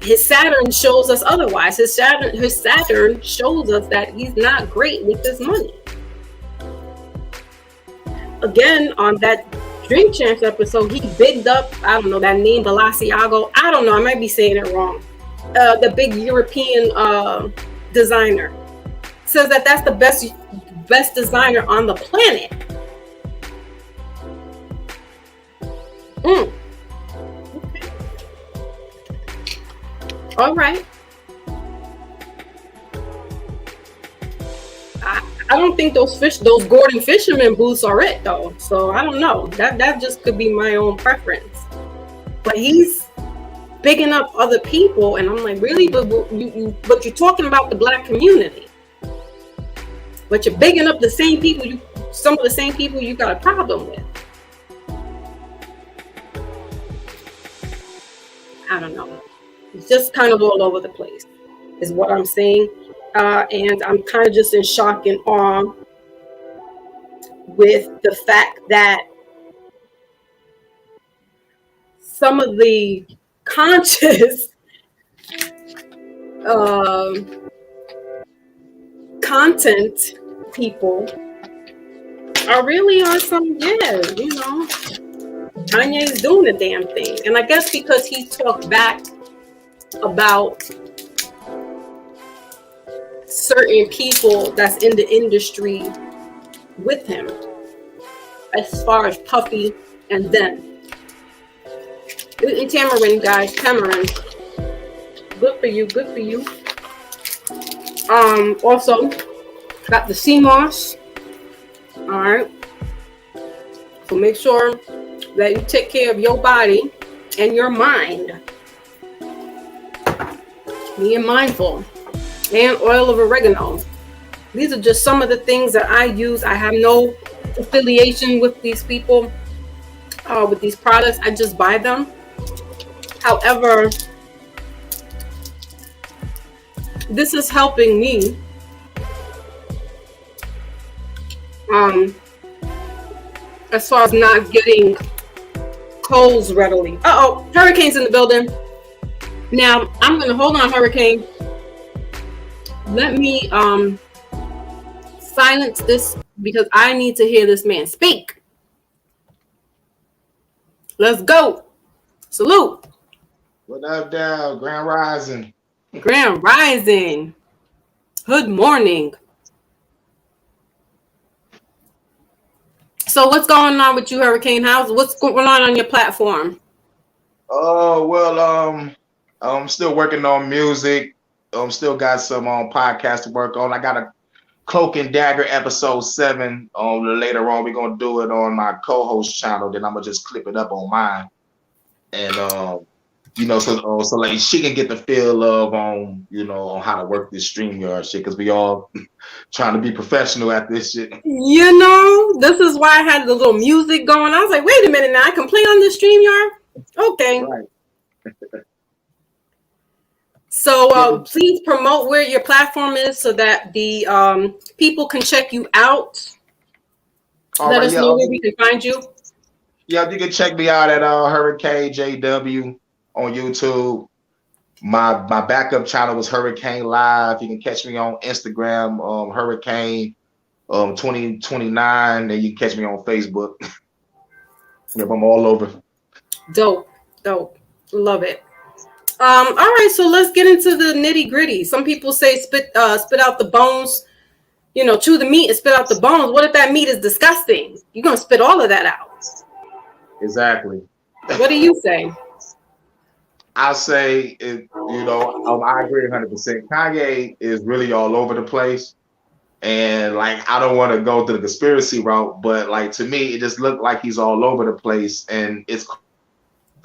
his Saturn shows us otherwise. His Saturn shows us that he's not great with his money. Again, on that Drink Champs episode, he bigged up, I don't know, that name, Balenciaga. I don't know, I might be saying it wrong. The big European designer. Says that that's the best designer on the planet. Okay. All right. I don't think those Gordon Fisherman boots are it though. So I don't know. That just could be my own preference. But he's bigging up other people, and I'm like, really? But you're talking about the Black community. But you're bigging up the same people. Some of the same people you got a problem with. I don't know. It's just kind of all over the place, is what I'm saying. And I'm kind of just in shock and awe with the fact that some of the conscious content people are really on some, Kanye is doing the damn thing. And I guess because he talked back about certain people that's in the industry with him, as far as Puffy and them. And Tamarind, guys, Tamarind. Good for you, good for you. Also, got the CMOS. Alright. So make sure that you take care of your body and your mind. Being mindful. And oil of oregano. These are just some of the things that I use. I have no affiliation with these people, with these products. I just buy them. However, this is helping me as far as not getting colds readily. Uh-oh, hurricane's in the building. Now, I'm going to hold on, Hurricane. Let me silence this because I need to hear this man speak. Let's go. Salute. What up, Dal? Grand Rising. Grand Rising. Good morning. So what's going on with you, Hurricane? What's going on your platform? Oh, well, I'm still working on music. Still got some podcast to work on. I got a Cloak and Dagger episode 7. Later on, we're gonna do it on my co-host channel. Then I'm gonna just clip it up on mine, and so like she can get the feel of on how to work this StreamYard shit, because we all trying to be professional at this shit. This is why I had the little music going. I was like, wait a minute, now I can play on the StreamYard. Okay. Right. So please promote where your platform is so that the people can check you out. Let us know where we can find you. Yeah, you can check me out at Hurricane JW on YouTube. My backup channel was Hurricane Live. You can catch me on Instagram, Hurricane 2029, and you can catch me on Facebook. Yep, I'm all over. Dope. Love it. All right, so let's get into the nitty gritty. Some people say spit out the bones, chew the meat and spit out the bones. What if that meat is disgusting? You're gonna spit all of that out. Exactly. What do you say? I say, I agree 100%. Kanye is really all over the place. And like, I don't want to go to the conspiracy route, but like, to me, it just looked like he's all over the place, and it's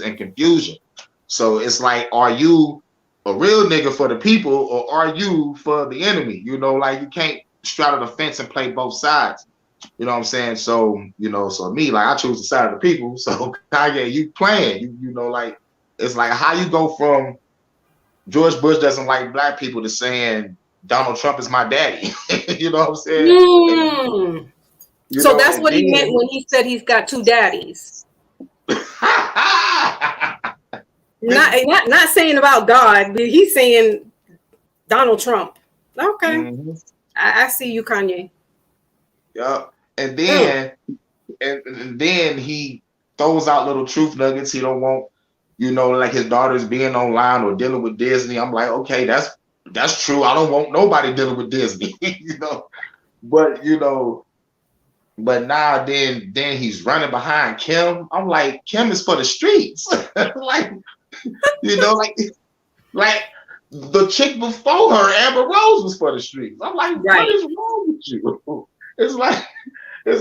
in confusion. So it's like, are you a real nigga for the people, or are you for the enemy? Like, you can't straddle the fence and play both sides. You know what I'm saying? So, so me, like, I choose the side of the people. So Kanye, you playing, like, it's like how you go from George Bush doesn't like black people to saying Donald Trump is my daddy. You know what I'm saying? So that's what he meant when he said he's got two daddies. Not saying about God, but he's saying Donald Trump. Okay. Mm-hmm. I see you, Kanye. Yep. And then and then he throws out little truth nuggets. He don't want, like his daughters being online or dealing with Disney. I'm like, okay, that's true. I don't want nobody dealing with Disney, But but now then he's running behind Kim. I'm like, Kim is for the streets. like the chick before her, Amber Rose, was for the streets. I'm like, What is wrong with you? It's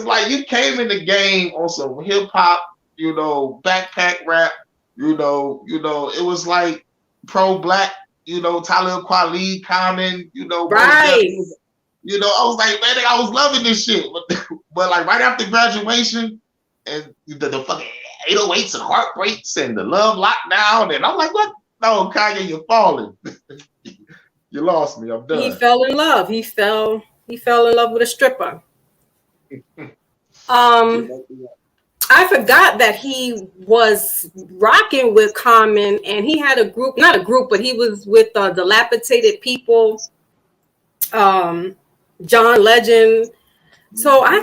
like you came in the game on some hip hop, backpack rap. It was like pro-black, Talib Kweli, Common, right. I was like, man, I was loving this shit. But like right after graduation and the fucking 808s and heartbreaks and the love lockdown, and I'm like, what? No, Kanye, you're falling. You lost me. I'm He done. fell in love. He fell in love with a stripper. Um, I forgot that he was rocking with Common, and he had a group, not a group, but he was with Dilapidated People, John Legend. So I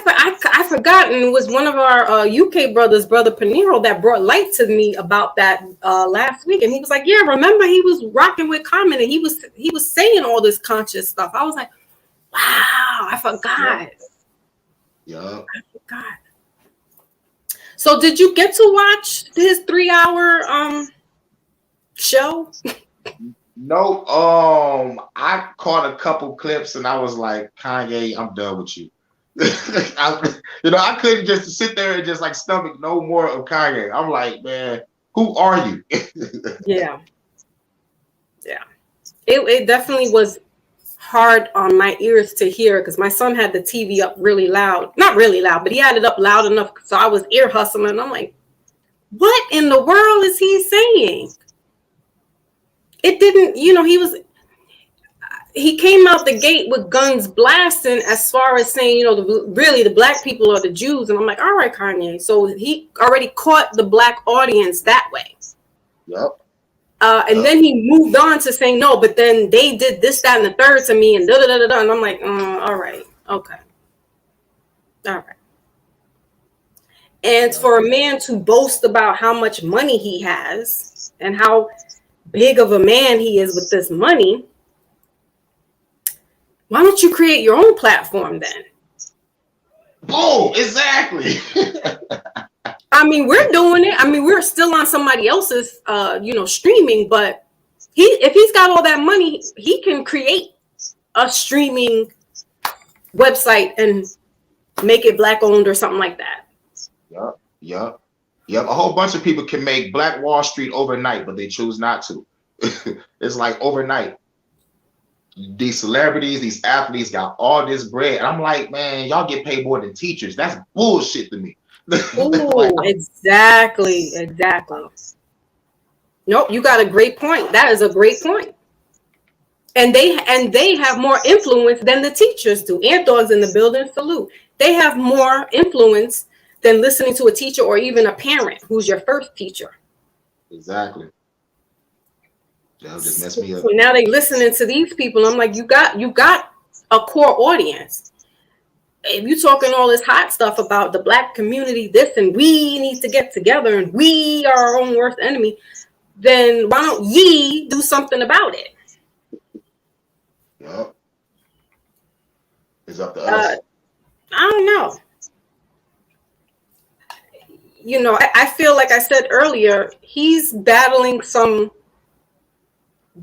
forgot, and it was one of our UK brothers, Brother Panero, that brought light to me about that last week, and he was like, "Yeah, remember he was rocking with Common, and he was saying all this conscious stuff." I was like, "Wow, I forgot." Yeah. I forgot. So, did you get to watch his 3-hour show? No, I caught a couple clips and I was like, Kanye, I'm done with you. I couldn't just sit there and just like stomach no more of Kanye. I'm like, man, who are you? Yeah. It definitely was hard on my ears to hear because my son had the TV up really loud. Not really loud, but he had it up loud enough so I was ear hustling. I'm like, what in the world is he saying? It didn't, he came out the gate with guns blasting as far as saying, really the black people are the Jews. And I'm like, all right, Kanye. So he already caught the black audience that way. Yep. And then he moved on to saying, no, but then they did this, that, and the third to me and da da da da. And I'm like, all right. Okay. All right. And for a man to boast about how much money he has and how big of a man he is with this money, why don't you create your own platform then? Boom, exactly. I mean, we're doing it. I mean, we're still on somebody else's, streaming, but if he's got all that money, he can create a streaming website and make it black owned or something like that. Yep. A whole bunch of people can make Black Wall Street overnight, but they choose not to. It's like overnight. These celebrities, these athletes got all this bread. And I'm like, man, y'all get paid more than teachers. That's bullshit to me. Oh, exactly. Nope, you got a great point. That is a great point. And they have more influence than the teachers do. Ant Dog's in the building, salute. They have more influence than listening to a teacher or even a parent who's your first teacher. Exactly. That'll just mess me up. So now they listening to these people. I'm like, you got a core audience. If you talking all this hot stuff about the black community, this and we need to get together and we are our own worst enemy, then why don't ye do something about it? Yep. It's up to us. I don't know. I feel like I said earlier, he's battling some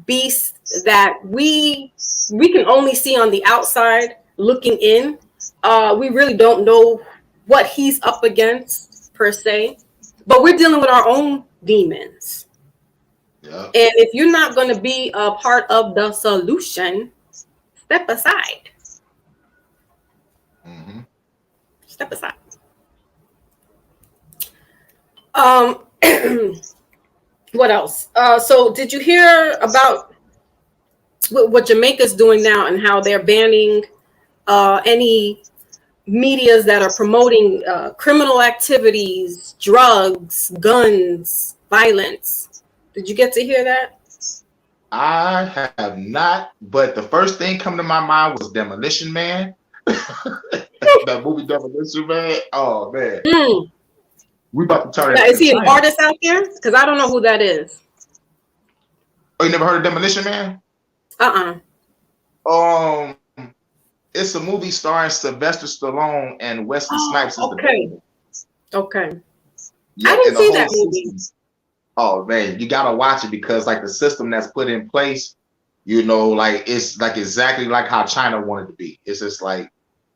beast that we can only see on the outside looking in. We really don't know what he's up against per se, but we're dealing with our own demons. Yeah. And if you're not going to be a part of the solution, step aside. Mm-hmm. Step aside. What else? So did you hear about what Jamaica's doing now and how they're banning any medias that are promoting criminal activities, drugs, guns, violence? Did you get to hear that? I have not, but the first thing coming to my mind was Demolition Man. That movie Demolition Man. Oh man. We about to turn it. Is he an artist out there? Because I don't know who that is. Oh, you never heard of Demolition Man? It's a movie starring Sylvester Stallone and Wesley Snipes. Okay. Yeah, I didn't see that movie. Oh man, you gotta watch it because like the system that's put in place, like it's like exactly like how China wanted to be. It's just like,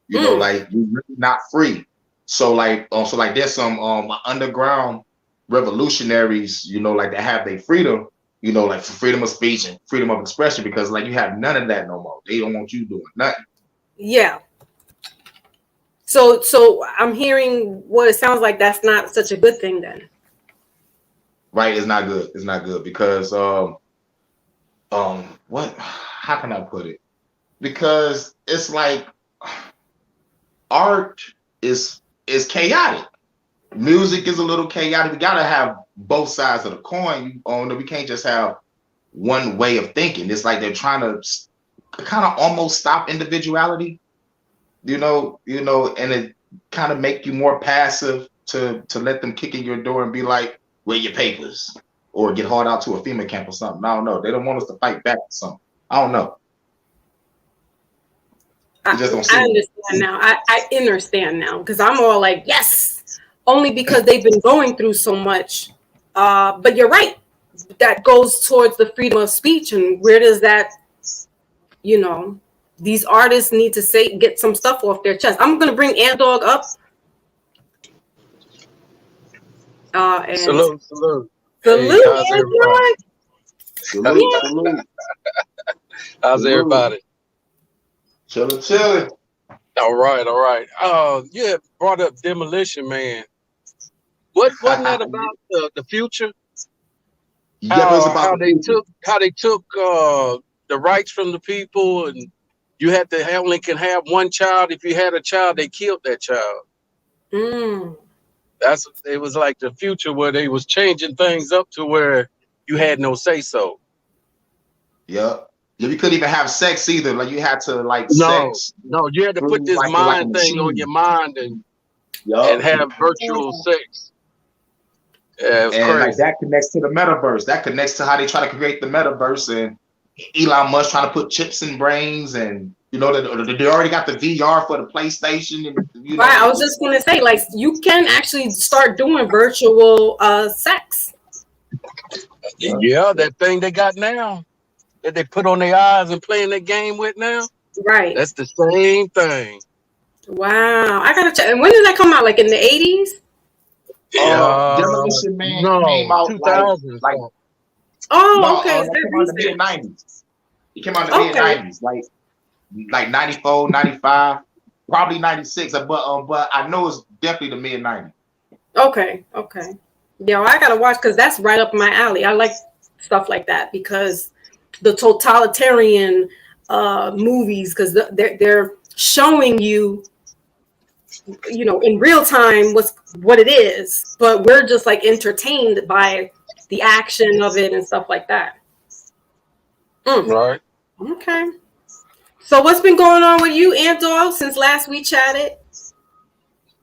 like you're really not free. So like there's some underground revolutionaries, like that have their freedom, like for freedom of speech and freedom of expression, because like you have none of that no more. They don't want you doing nothing. Yeah. So I'm hearing what it sounds like that's not such a good thing then. Right, it's not good. It's not good because what? How can I put it? Because it's like art is chaotic. Music is a little chaotic. We gotta have both sides of the coin. We can't just have one way of thinking. It's like they're trying to kind of almost stop individuality, and it kind of make you more passive to let them kick in your door and be like, where your papers? Or get hauled out to a FEMA camp or something. I don't know. They don't want us to fight back or something. I don't know. It just don't I seem. understand now. I understand now because I'm all like, yes, only because they've been going through so much. But you're right. That goes towards the freedom of speech. And where does that, these artists need to get some stuff off their chest. I'm going to bring Ant Dog up. And Salute. salute, Hey, how's Ant everybody? Salute. How's everybody? Chilling. All right. You had brought up Demolition Man. Wasn't that about the future? Yeah, it was about How they took the rights from the people, and you had to only can have one child. If you had a child, they killed that child. Mm. It was like the future where they was changing things up to where you had no say so. Yep. Yeah, you couldn't even have sex either. Like you had to No, sex you had to put this like a mind thing on machine. your mind and Yup. have virtual sex. Yeah, it was And like crazy. that connects to the metaverse. That connects to how they try to create the metaverse, and Elon Musk trying to put chips in brains, and they already got the VR for the PlayStation, and Right. I was just going to say, like, you can actually start doing virtual sex. Yeah, that thing they got now that they put on their eyes and playing that game with now. Right. That's the same thing. Wow. I got to check. And when did that come out? Like in the 80s? Demolition Man came No, out 2000. like Oh, okay. that came out in the mid '90s. It came out in the mid '90s, like 94, 95, probably 96. But I know it's definitely the mid '90s. Okay. Yeah, well, I gotta watch because that's right up my alley. I like stuff like that because the totalitarian movies, because they're showing you, in real time what it is, but we're just like entertained by the action of it and stuff like that. Right. Okay. So what's been going on with you, Ant Dog, since last we chatted?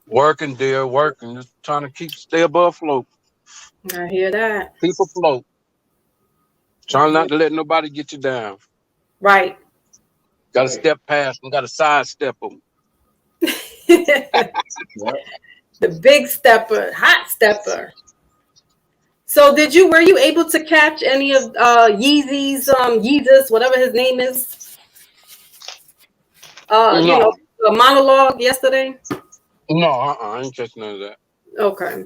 Working, dear, working. Just trying to stay above float. I hear that. Keep afloat. Trying not to let nobody get you down. Right. Got to step past them. Got to sidestep them. The big stepper, hot stepper. So were you able to catch any of Yeezus, whatever his name is? No. The monologue yesterday? No, I ain't catching none of that. Okay.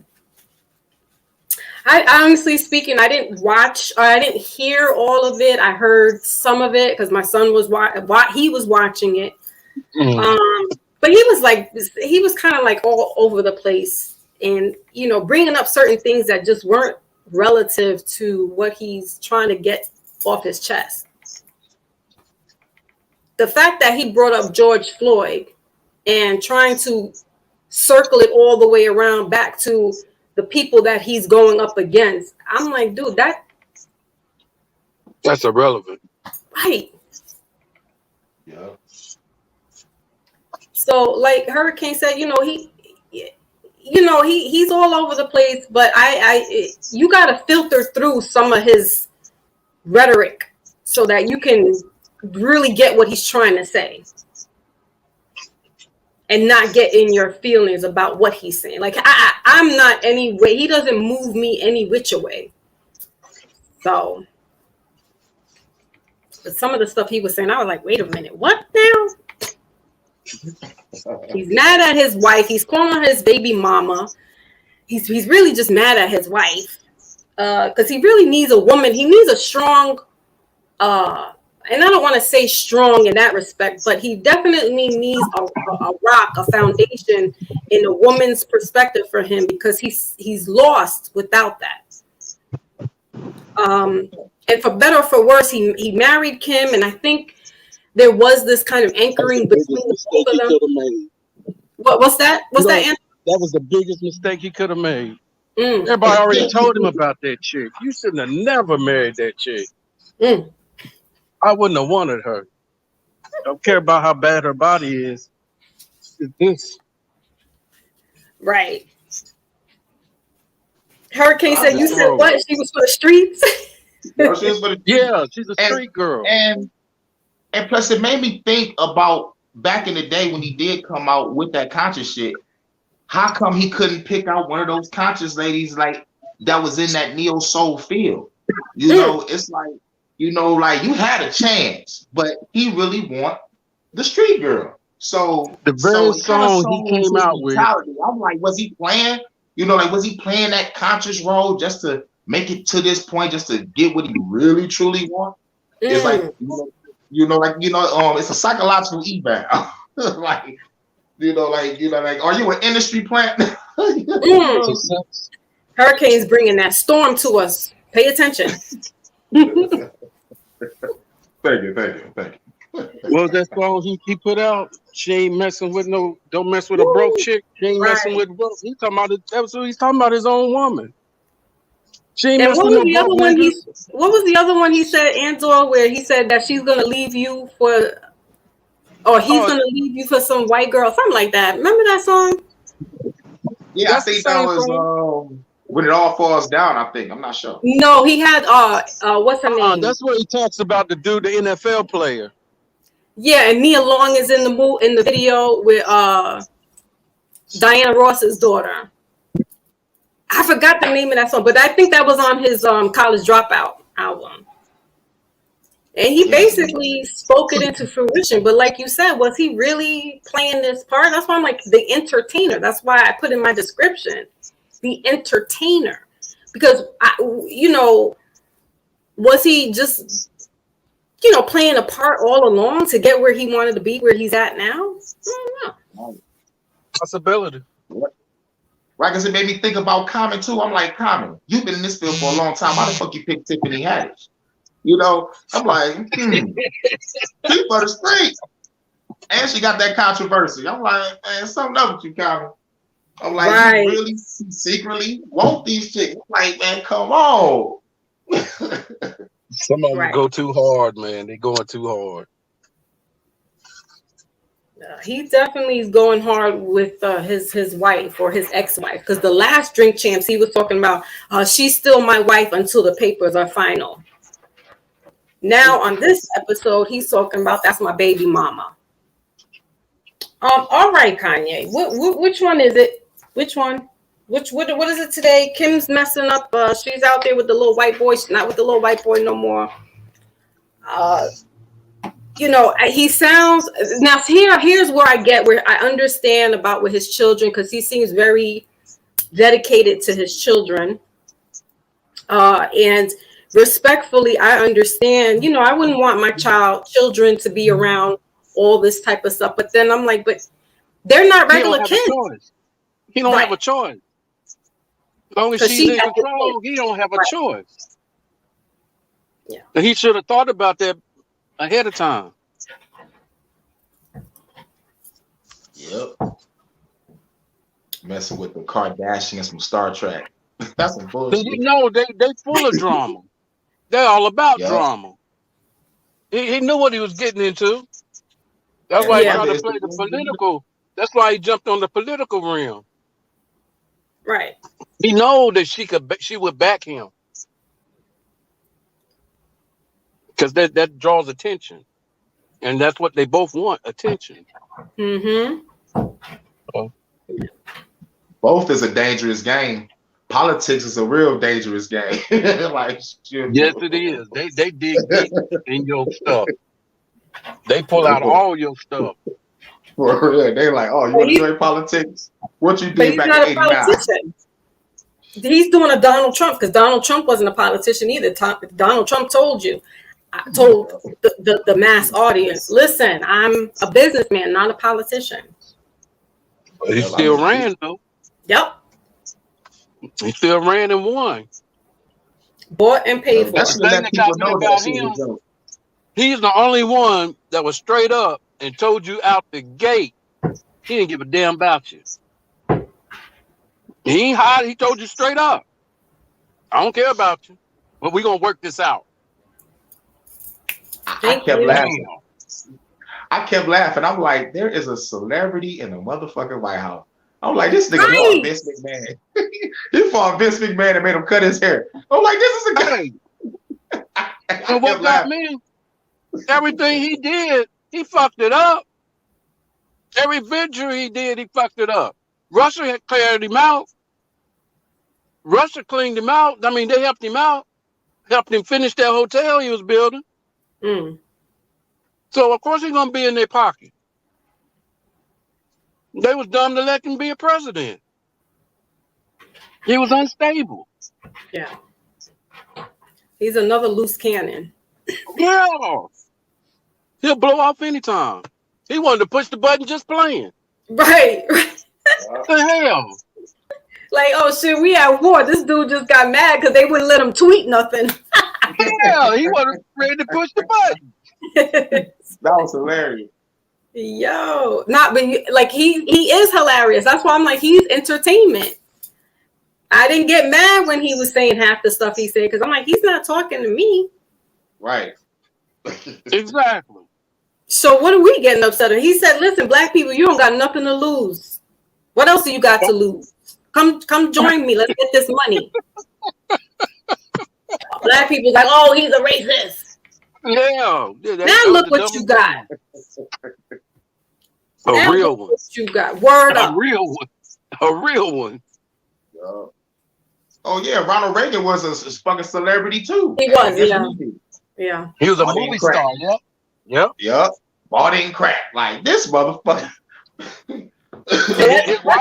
I honestly speaking, I didn't watch, or I didn't hear all of it. I heard some of it because my son was watching it. But he was kind of like all over the place, and bringing up certain things that just weren't relative to what he's trying to get off his chest. The fact that he brought up George Floyd and trying to circle it all the way around back to the people that he's going up against, I'm like, dude, that's irrelevant. Right. Yeah. So, like Hurricane said, he's all over the place, but you got to filter through some of his rhetoric so that you can really get what he's trying to say and not get in your feelings about what he's saying. Like I'm not any way, he doesn't move me any which way. So, but some of the stuff he was saying, I was like, wait a minute, what now? He's mad at his wife. He's calling his baby mama. He's really just mad at his wife because he really needs a woman. He needs a strong, and I don't want to say strong in that respect, but he definitely needs a rock, a foundation in a woman's perspective for him because he's lost without that. And for better or for worse, he married Kim, and I think there was this kind of anchoring That's the between biggest the both mistake of he them. could have made. What's that? What's that? That was the biggest mistake he could have made. Mm. Everybody already told him about that chick. You shouldn't have never married that chick. Mm. I wouldn't have wanted her. Don't care about how bad her body is. It's this. Right. Hurricane said, "You said what? She was for the streets." No, she was for the Yeah, she's a street girl. And plus, it made me think about back in the day when he did come out with that conscious shit. How come he couldn't pick out one of those conscious ladies like that was in that neo soul field? You know, it's like, you know, like you had a chance, but he really want the street girl. So the very song he came out with, I'm like, was he playing? You know, like was he playing that conscious role just to make it to this point, just to get what he really truly want? It's like it's a psychological eval. like, are you an industry plant? Hurricane's bringing that storm to us. Pay attention. Thank you. What was that song he put out? She ain't messing with don't mess with a broke chick. She ain't messing with broke. He's talking about it. That's what he's talking about, his own woman. She ain't messing with no broke nigga. What was the other one he said, Andor, where he said that she's gonna leave you for, or he's gonna leave you for some white girl, something like that. Remember that song? Yeah, I think that was When It All Falls Down. I think, I'm not sure. No, he had what's her name? That's where he talks about the dude, the NFL player. Yeah, and Nia Long is in the video with Diana Ross's daughter. I forgot the name of that song, but I think that was on his College Dropout album. And he basically spoke it into fruition. But like you said, was he really playing this part? That's why I'm like the entertainer. That's why I put in my description, the entertainer. Because, was he just, playing a part all along to get where he wanted to be, where he's at now? I don't know. Possibility. Like I said, made me think about Common too. I'm like, Common, you've been in this field for a long time. Why the fuck you picked Tiffany Haddish? I'm like, she for the street. And she got that controversy. I'm like, man, something up with you, Common. I'm like, you really secretly want these chicks? I'm like, man, come on. Some of them go too hard, man. They going too hard. He definitely is going hard with his wife or his ex-wife, because the last Drink Champs he was talking about, she's still my wife until the papers are final. Now on this episode, he's talking about that's my baby mama. All right, Kanye. Which one is it? Which one? What is it today? Kim's messing up. She's out there with the little white boy. She's not with the little white boy no more. He sounds now. Here's where I understand about with his children, because he seems very dedicated to his children. And respectfully, I understand. I wouldn't want my children to be around all this type of stuff. But then I'm like, but they're not regular kids. He don't have a choice. As long as she's in control, he don't have a choice. Yeah. And he should have thought about that ahead of time. Yep. Messing with the Kardashians from Star Trek. That's some bullshit. They full of drama. They're all about drama. He knew what he was getting into. That's why he tried to play the political. That's why he jumped on the political realm. Right. He know that she would back him. Because that draws attention. And that's what they both want, attention. Mm-hmm. Both is a dangerous game. Politics is a real dangerous game. Yes, it is. They dig deep in your stuff. They pull out all your stuff. For real. They like, oh, you want to join politics? What you did back in 89? He's doing a Donald Trump, because Donald Trump wasn't a politician either. Donald Trump told you. I told the mass audience, listen, I'm a businessman, not a politician. But he still ran, though. Yep. He still ran and won. Bought and paid for. That's The to thing let that people got me know that about shit him, was a joke. he's the only one that was straight up and told you out the gate he didn't give a damn about you. He ain't hide. He told you straight up, I don't care about you, but we're gonna work this out. I kept you. laughing. I kept laughing. I'm like, there is a celebrity in the motherfucking White House. I'm like, this nigga fought Vince McMahon. He fought Vince McMahon and made him cut his hair. I'm like, this is a guy. And what got me? Everything he did, he fucked it up. Every venture he did, he fucked it up. Russia had cleared him out. Russia cleaned him out. I mean, they helped him out, helped him finish that hotel he was building. Mm. So of course he's gonna be in their pocket. They was dumb to let him be a president. He was unstable. Yeah. He's another loose cannon. Yeah. He'll blow off anytime. He wanted to push the button just playing. Right. What the hell? Like, oh shit, we at war. This dude just got mad because they wouldn't let him tweet nothing. Yeah, he wasn't ready to push the button. That was hilarious. Yo, not but like he is hilarious. That's why I'm like he's entertainment. I didn't get mad when he was saying half the stuff he said because I'm like he's not talking to me. Right. Exactly. So what are we getting upset? And he said, "Listen, black people, you don't got nothing to lose. What else do you got to lose? Come join me. Let's get this money." Black people's like, "Oh, he's a racist." Yeah. Now look what you got. A real one. What you got. Word up. A real one. A real one. Yeah. Oh yeah, Ronald Reagan was a fucking celebrity too. He was, yeah. Yeah. He was a movie star, yeah. Yep. Yep. Bought in crack. Like this motherfucker. That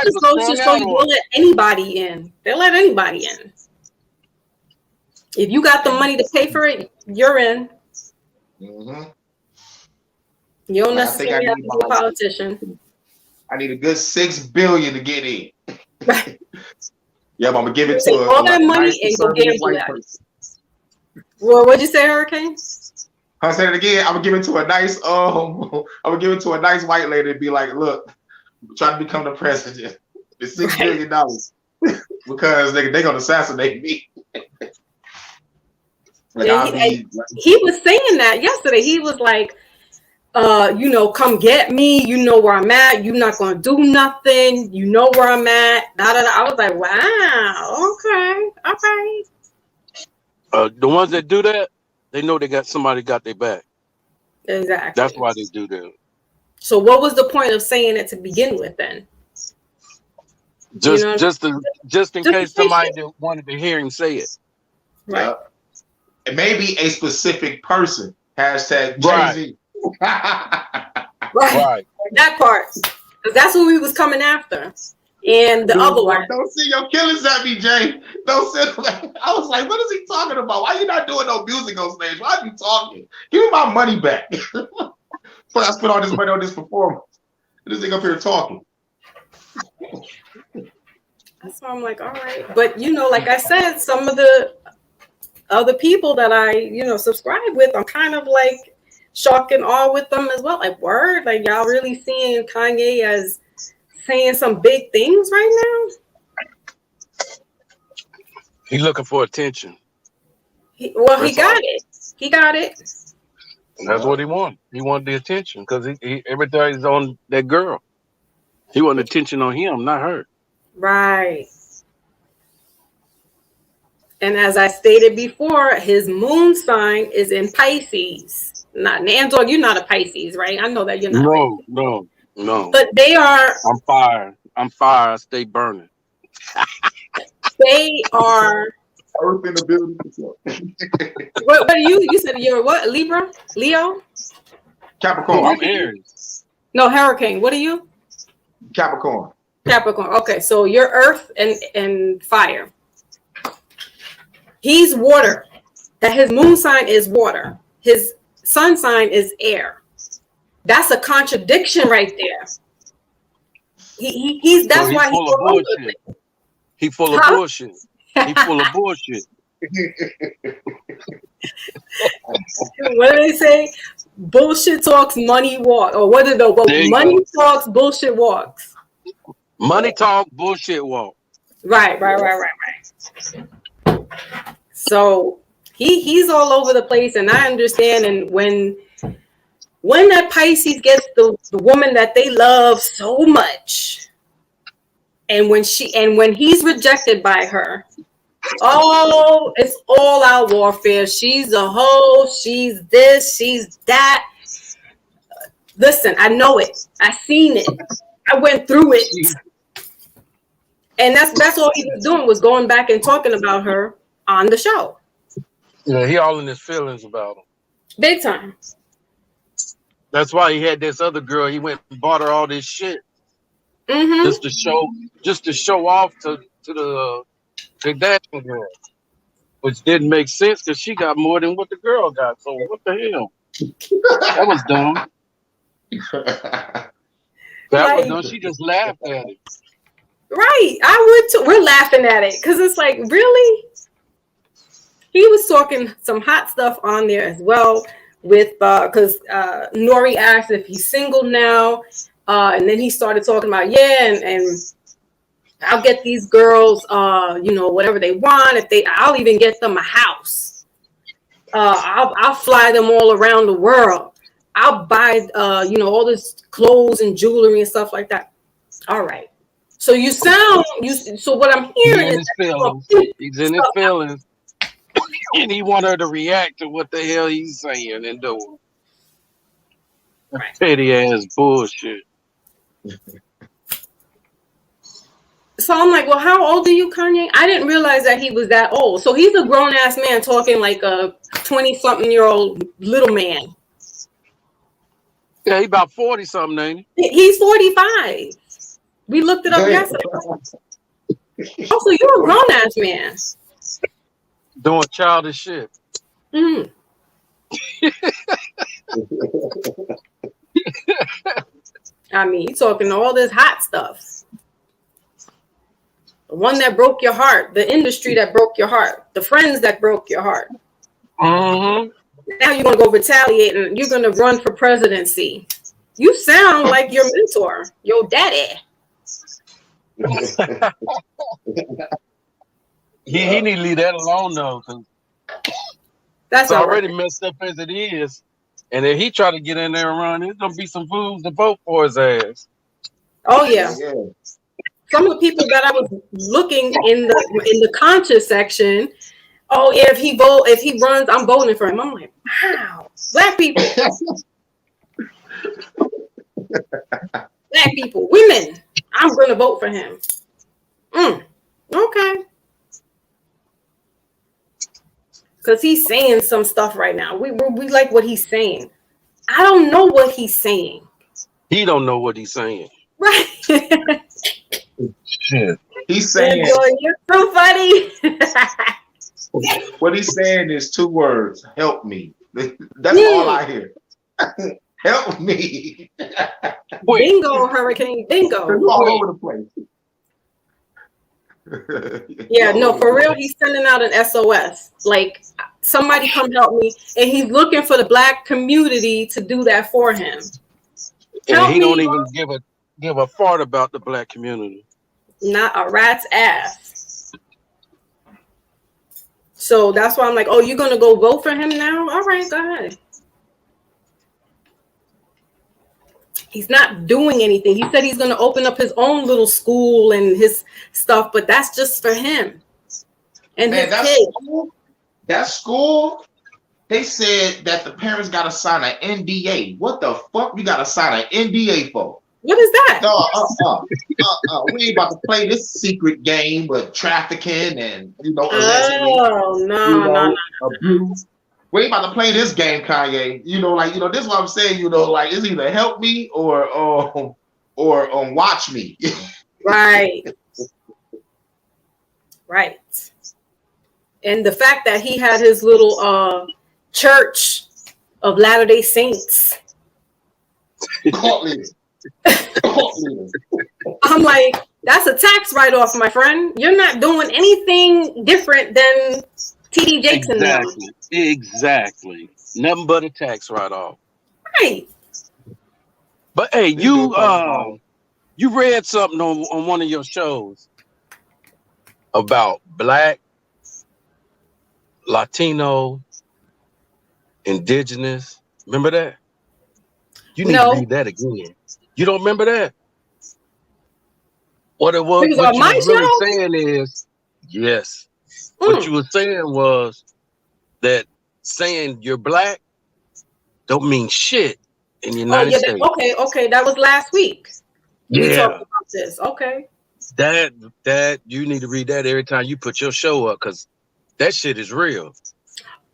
just goes to show you don't let anybody in. They'll let anybody in. If you got the money to pay for it, you're in. Mm-hmm. You don't necessarily have to be a politician. I need a good $6 billion to get in. Yeah, I'm gonna give it to all that money and go gamble that. Well, what'd you say, Hurricane? I said it again. I'm gonna give it to a nice white lady and be like, look, I'm trying to become the president. It's $6 billion because they're gonna assassinate me. He was saying that yesterday. He was like, come get me. You know where I'm at. You're not going to do nothing. You know where I'm at. I was like, wow. Okay. The ones that do that, they know they got somebody got their back. Exactly. That's why they do that. So what was the point of saying it to begin with then? Just in case somebody wanted to hear him say it. Right. Yeah. It may be a specific person. Hashtag Jay-Z. Right. That part. Because that's who we was coming after. And the other one. Don't send your killings at me, Jay. Don't send them. I was like, what is he talking about? Why are you not doing no music on stage? Why are you talking? Give me my money back. But I spent all this money on this performance. This nigga up here talking. That's why I'm like, all right. But like I said, some of the other people that I, subscribe with, I'm kind of like shock and awe with them as well. Like, word, like y'all really seeing Kanye as saying some big things right now? He's looking for attention. He got it. He got it. That's what he wanted. He wanted the attention because everybody's on that girl. He wanted attention on him, not her. Right. And as I stated before, his moon sign is in Pisces. Not Nandor, you're not a Pisces, right? I know that you're not. No. But they are. I'm fire. I stay burning. They are. Earth in the building. What are you? You said you're what? Libra? Leo? Capricorn. I'm Aries. No, Hurricane. What are you? Capricorn. Capricorn. Okay, so you're Earth and fire. He's water. That his moon sign is water. His sun sign is air. That's a contradiction right there. He's that's why he's full of bullshit. He full of bullshit. He full of bullshit. What do they say? Bullshit talks, money walks. Or what did the money talks, bullshit walks. Money talk, bullshit walk. Right. So he's all over the place, and I understand. And when that Pisces gets the woman that they love so much, and when he's rejected by her, oh, it's all out warfare. She's a hoe. She's this. She's that. Listen, I know it. I seen it. I went through it. And that's all he was doing, was going back and talking about her on the show. Yeah, he all in his feelings about him. Big time. That's why he had this other girl. He went and bought her all this shit. Mm-hmm. Just to show off to the Kardashian girl. Which didn't make sense because she got more than what the girl got. So what the hell? That was dumb. That was dumb. She just laughed at it. Right. I would too. We're laughing at it because it's like, really? He was talking some hot stuff on there as well with because Nori asked if he's single now, and then he started talking about and I'll get these girls whatever they want. I'll even get them a house. I'll fly them all around the world. I'll buy all this clothes and jewelry and stuff like that. All right. So so what I'm hearing is he's in his feelings. And he want her to react to what the hell he's saying and doing. Right. Petty ass bullshit. So I'm like, well, how old are you, Kanye? I didn't realize that he was that old. So he's a grown ass man talking like a 20-something-year-old little man. Yeah, he about 40-something, ain't he? He's 45. We looked it up yesterday. Also, you're a grown ass man. Doing childish shit. Mm. I mean, he's talking all this hot stuff. The one that broke your heart, the industry that broke your heart, the friends that broke your heart. Mm-hmm. Now you're going to go retaliate and you're going to run for presidency. You sound like your mentor, your daddy. He need to leave that alone though, because that's already messed up as it is. And if he try to get in there and run, there's gonna be some fools to vote for his ass. Oh yeah. Some of the people that I was looking in the conscious section, oh yeah, if he runs, I'm voting for him. I'm like, wow, black people. Black people, women, I'm gonna vote for him. Okay. Because he's saying some stuff right now. We like what he's saying. I don't know what he's saying. He don't know what he's saying. Right. Shit. He's saying, you're so funny. What he's saying is 2 words: help me. That's all I hear. Help me. Bingo, Hurricane. Bingo. It's all over the place. Yeah, no, for real, he's sending out an SOS. Like, somebody come help me. And he's looking for the black community to do that for him. And he don't even give a fart about the black community. Not a rat's ass. So that's why I'm like, oh, you're going to go vote for him now? All right, go ahead. He's not doing anything. He said he's going to open up his own little school and his stuff, but that's just for him and his kids. That school, they said that the parents got to sign an NDA. What the fuck you got to sign an NDA for? What is that? We ain't about to play this secret game with trafficking and, no. abuse. We ain't about to play this game, Kanye. This is what I'm saying. It's either help me or watch me. Right. Right. And the fact that he had his little church of Latter-day Saints. Cult leaders. I'm like, that's a tax write-off, my friend. You're not doing anything different than TD Jakes and them. Exactly. Nothing but a tax write-off. Right. But hey, you read something on one of your shows about Black, Latino, Indigenous. Remember that? You need to read that again. You don't remember that? What you was really saying is, yes. What you were saying was that saying you're Black don't mean shit in the United States. Okay, that was last week. Yeah. We talked about this. Okay. That you need to read that every time you put your show up, because that shit is real.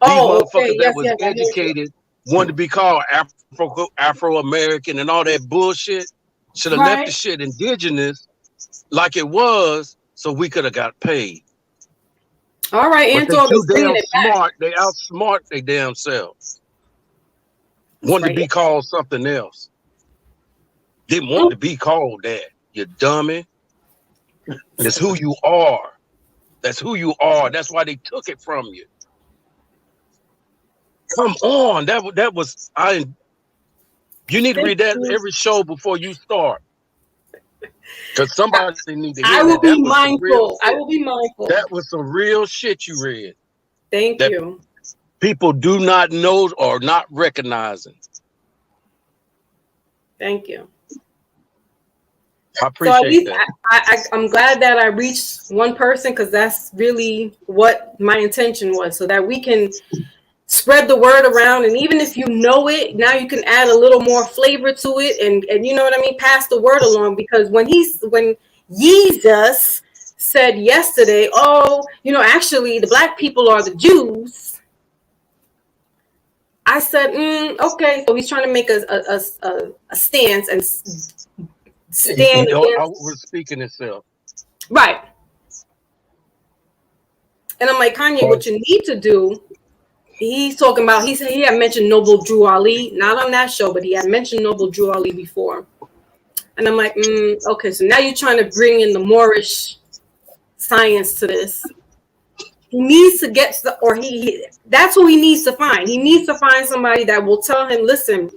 Oh, these motherfuckers that was educated, wanted to be called Afro-American and all that bullshit, should have left the shit indigenous like it was, so we could have got paid. All right, but they're too damn smart. They outsmart their damn selves. Wanted to be called something else. Didn't want to be called that. You dummy. That's who you are. That's who you are. That's why they took it from you. Come on. That was you need to read that every show before you start. Because somebody need to hear I will be mindful. I will be mindful. That was some real shit you read. Thank you. People do not know or not recognizing. Thank you. I appreciate that. I'm glad that I reached one person, because that's really what my intention was, so that we can spread the word around. And even if you know it, now you can add a little more flavor to it, and you know what I mean, pass the word along. Because when Jesus said yesterday, actually the Black people are the Jews, I said, okay, so he's trying to make a stance and stand against. We're speaking itself. Right. And I'm like, Kanye, what you need to do, he's talking about, he said he had mentioned Noble Drew Ali, not on that show, but he had mentioned Noble Drew Ali before. And I'm like, okay, so now you're trying to bring in the Moorish science to this. He needs to get, that's who he needs to find. He needs to find somebody that will tell him, listen,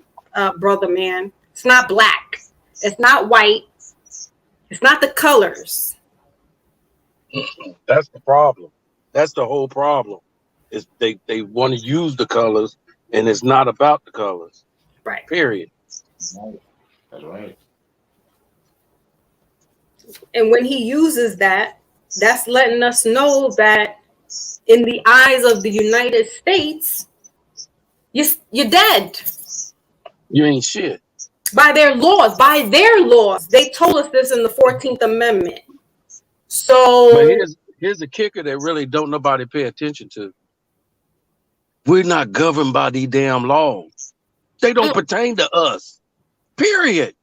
brother, man, it's not black. It's not white. It's not the colors. That's the problem. That's the whole problem. Is they want to use the colors, and it's not about the colors. Right. Period. That's right. And when he uses that, that's letting us know that in the eyes of the United States, you're dead. You ain't shit. By their laws. They told us this in the 14th Amendment. So but here's the kicker that really don't nobody pay attention to. We're not governed by these damn laws. They don't pertain to us. Period.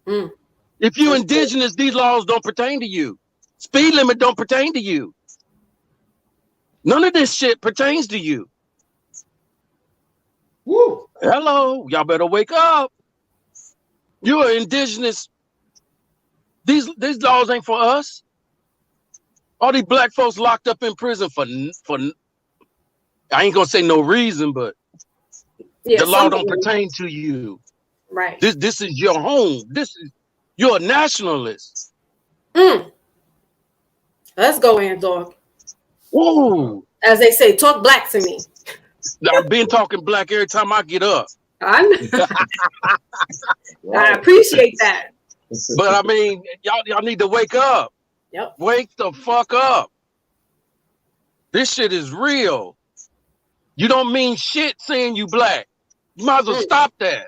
If you're indigenous, these laws don't pertain to you. Speed limit don't pertain to you. None of this shit pertains to you. Woo. Hello, y'all better wake up. You're indigenous. These laws ain't for us. All these black folks locked up in prison for I ain't gonna say no reason, but the law don't pertain to you. Right. This is your home. You're a nationalist. Let's go, Ant Dog. Whoa. As they say, talk black to me. I've been talking black every time I get up. I appreciate that. But I mean, y'all need to wake up. Yep. Wake the fuck up. This shit is real. You don't mean shit saying you black. You might as well stop that.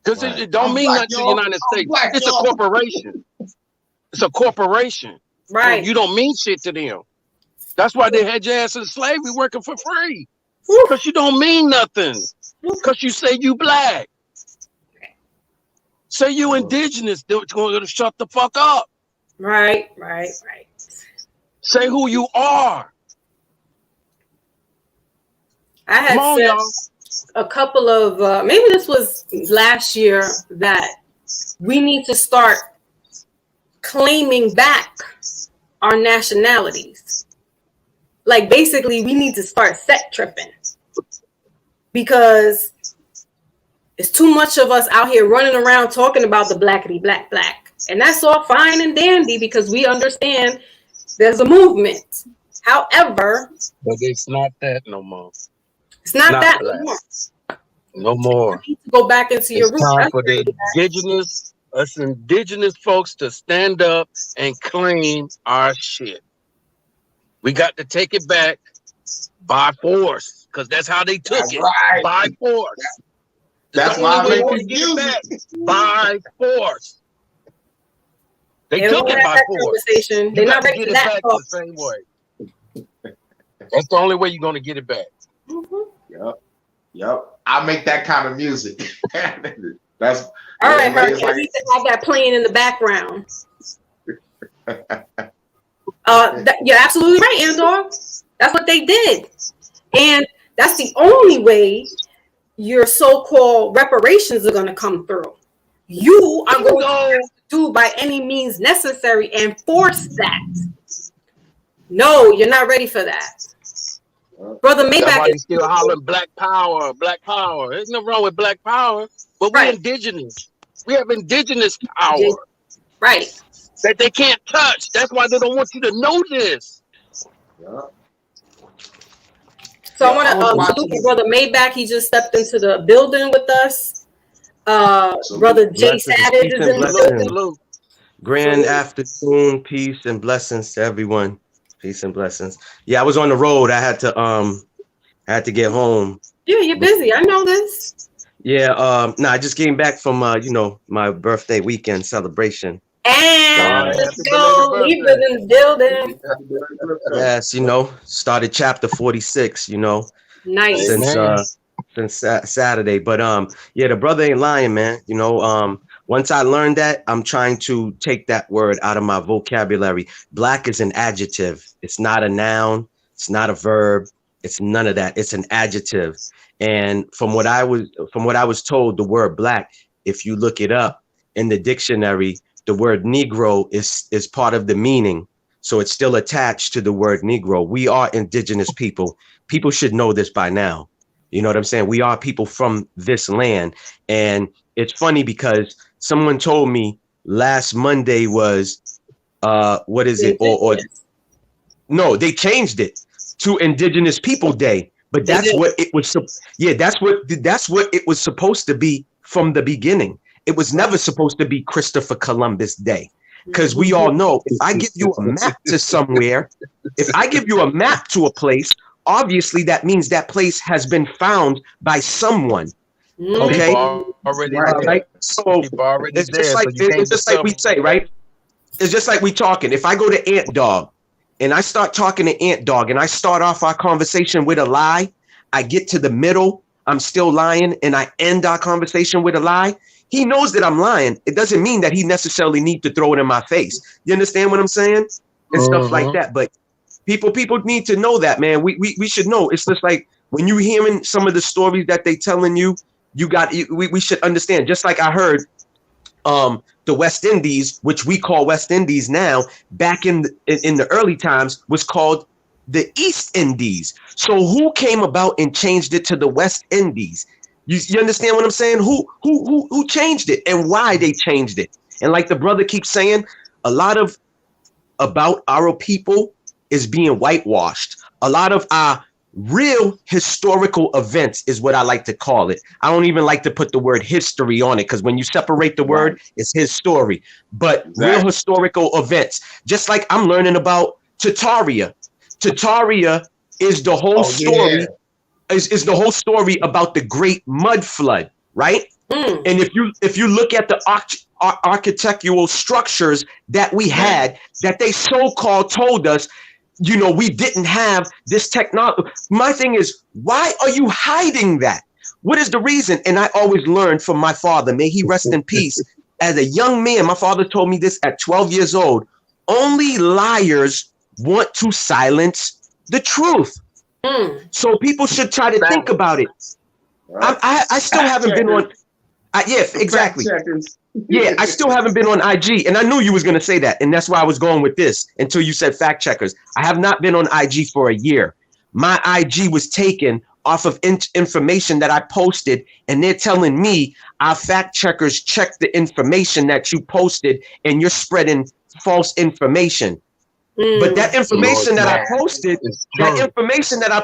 Because it don't mean nothing to the United States. It's a corporation. It's a corporation. Right. You don't mean shit to them. That's why they had your ass in slavery working for free. Because you don't mean nothing. Because you say you black. Say you indigenous, they're going to shut the fuck up. Right. Say who you are. I had said a couple of, maybe this was last year, that we need to start claiming back our nationalities. like basically we need to start set tripping, because it's too much of us out here running around talking about the blackity black black. And that's all fine and dandy because we understand there's a movement. However, but it's not that no more. it's not that anymore. No more. You need to go back into your roots. It's time for the indigenous folks to stand up and claim our shit. We got to take it back by force, because that's how they took it. Right. By force. That's why I make this music. By force. They took it by force. They're not ready for that the same way. That's the only way you're going to get it back. Mm-hmm. Yep. I make that kind of music. That's all right, Mark. Like, you have that playing in the background. You're absolutely right, Andor. That's what they did, and that's the only way your so-called reparations are going to come through. You are going to have to do by any means necessary and force that. No, you're not ready for that. Brother Maybach is still hollering black power, black power. There's no wrong with black power, but we're indigenous. We have indigenous power. Right. That they can't touch. That's why they don't want you to know this. Yeah. So I want to salute Brother Maybach. He just stepped into the building with us. Brother Jay Savage is in the building. Grand afternoon, peace and blessings to everyone. Peace and blessings. Yeah, I was on the road. I had to get home. Yeah, you're busy. I know this. Yeah, I just came back from my birthday weekend celebration. And let's go. He was in the building. Yes, started chapter 46, Nice. Since Saturday. But yeah, the brother ain't lying, man. Once I learned that, I'm trying to take that word out of my vocabulary. Black is an adjective. It's not a noun. It's not a verb. It's none of that. It's an adjective. And from what I was told, the word black, if you look it up in the dictionary, the word Negro is part of the meaning. So it's still attached to the word Negro. We are indigenous people. People should know this by now. You know what I'm saying? We are people from this land. And it's funny because someone told me last Monday was, what is it? Or no, they changed it to Indigenous People Day. But that's what it was. Yeah, that's what it was supposed to be from the beginning. It was never supposed to be Christopher Columbus Day. Because we all know if I give you a map to somewhere, if I give you a map to a place, obviously that means that place has been found by someone. Okay. Already right? So it's just like we say, right? It's just like we talking. If I go to Ant Dog and I start talking to Ant Dog and I start off our conversation with a lie, I get to the middle, I'm still lying, and I end our conversation with a lie. He knows that I'm lying. It doesn't mean that he necessarily needs to throw it in my face. You understand what I'm saying? And stuff like that. But people need to know that, man. We should know. It's just like when you hearing some of the stories that they telling you, we should understand. Just like I heard the West Indies, which we call West Indies now, back in the early times was called the East Indies. So who came about and changed it to the West Indies? You understand what I'm saying? Who changed it and why they changed it? And like the brother keeps saying, a lot of about our people is being whitewashed. A lot of our real historical events is what I like to call it. I don't even like to put the word history on it because when you separate the word, it's his story. But real historical events, just like I'm learning about Tartaria. Tartaria is the whole story. Yeah. Is the whole story about the Great Mud Flood, right? And if you look at the architectural structures that we had, that they so-called told us, we didn't have this technology. My thing is, why are you hiding that? What is the reason? And I always learned from my father, may he rest in peace. As a young man, my father told me this at 12 years old. Only liars want to silence the truth. So people should try to think about it. I still haven't been on. Yeah, exactly. Yeah, I still haven't been on IG, and I knew you was gonna say that, and that's why I was going with this until you said fact checkers. I have not been on IG for a year. My IG was taken off of information that I posted, and they're telling me our fact checkers checked the information that you posted, and you're spreading false information. But that information that I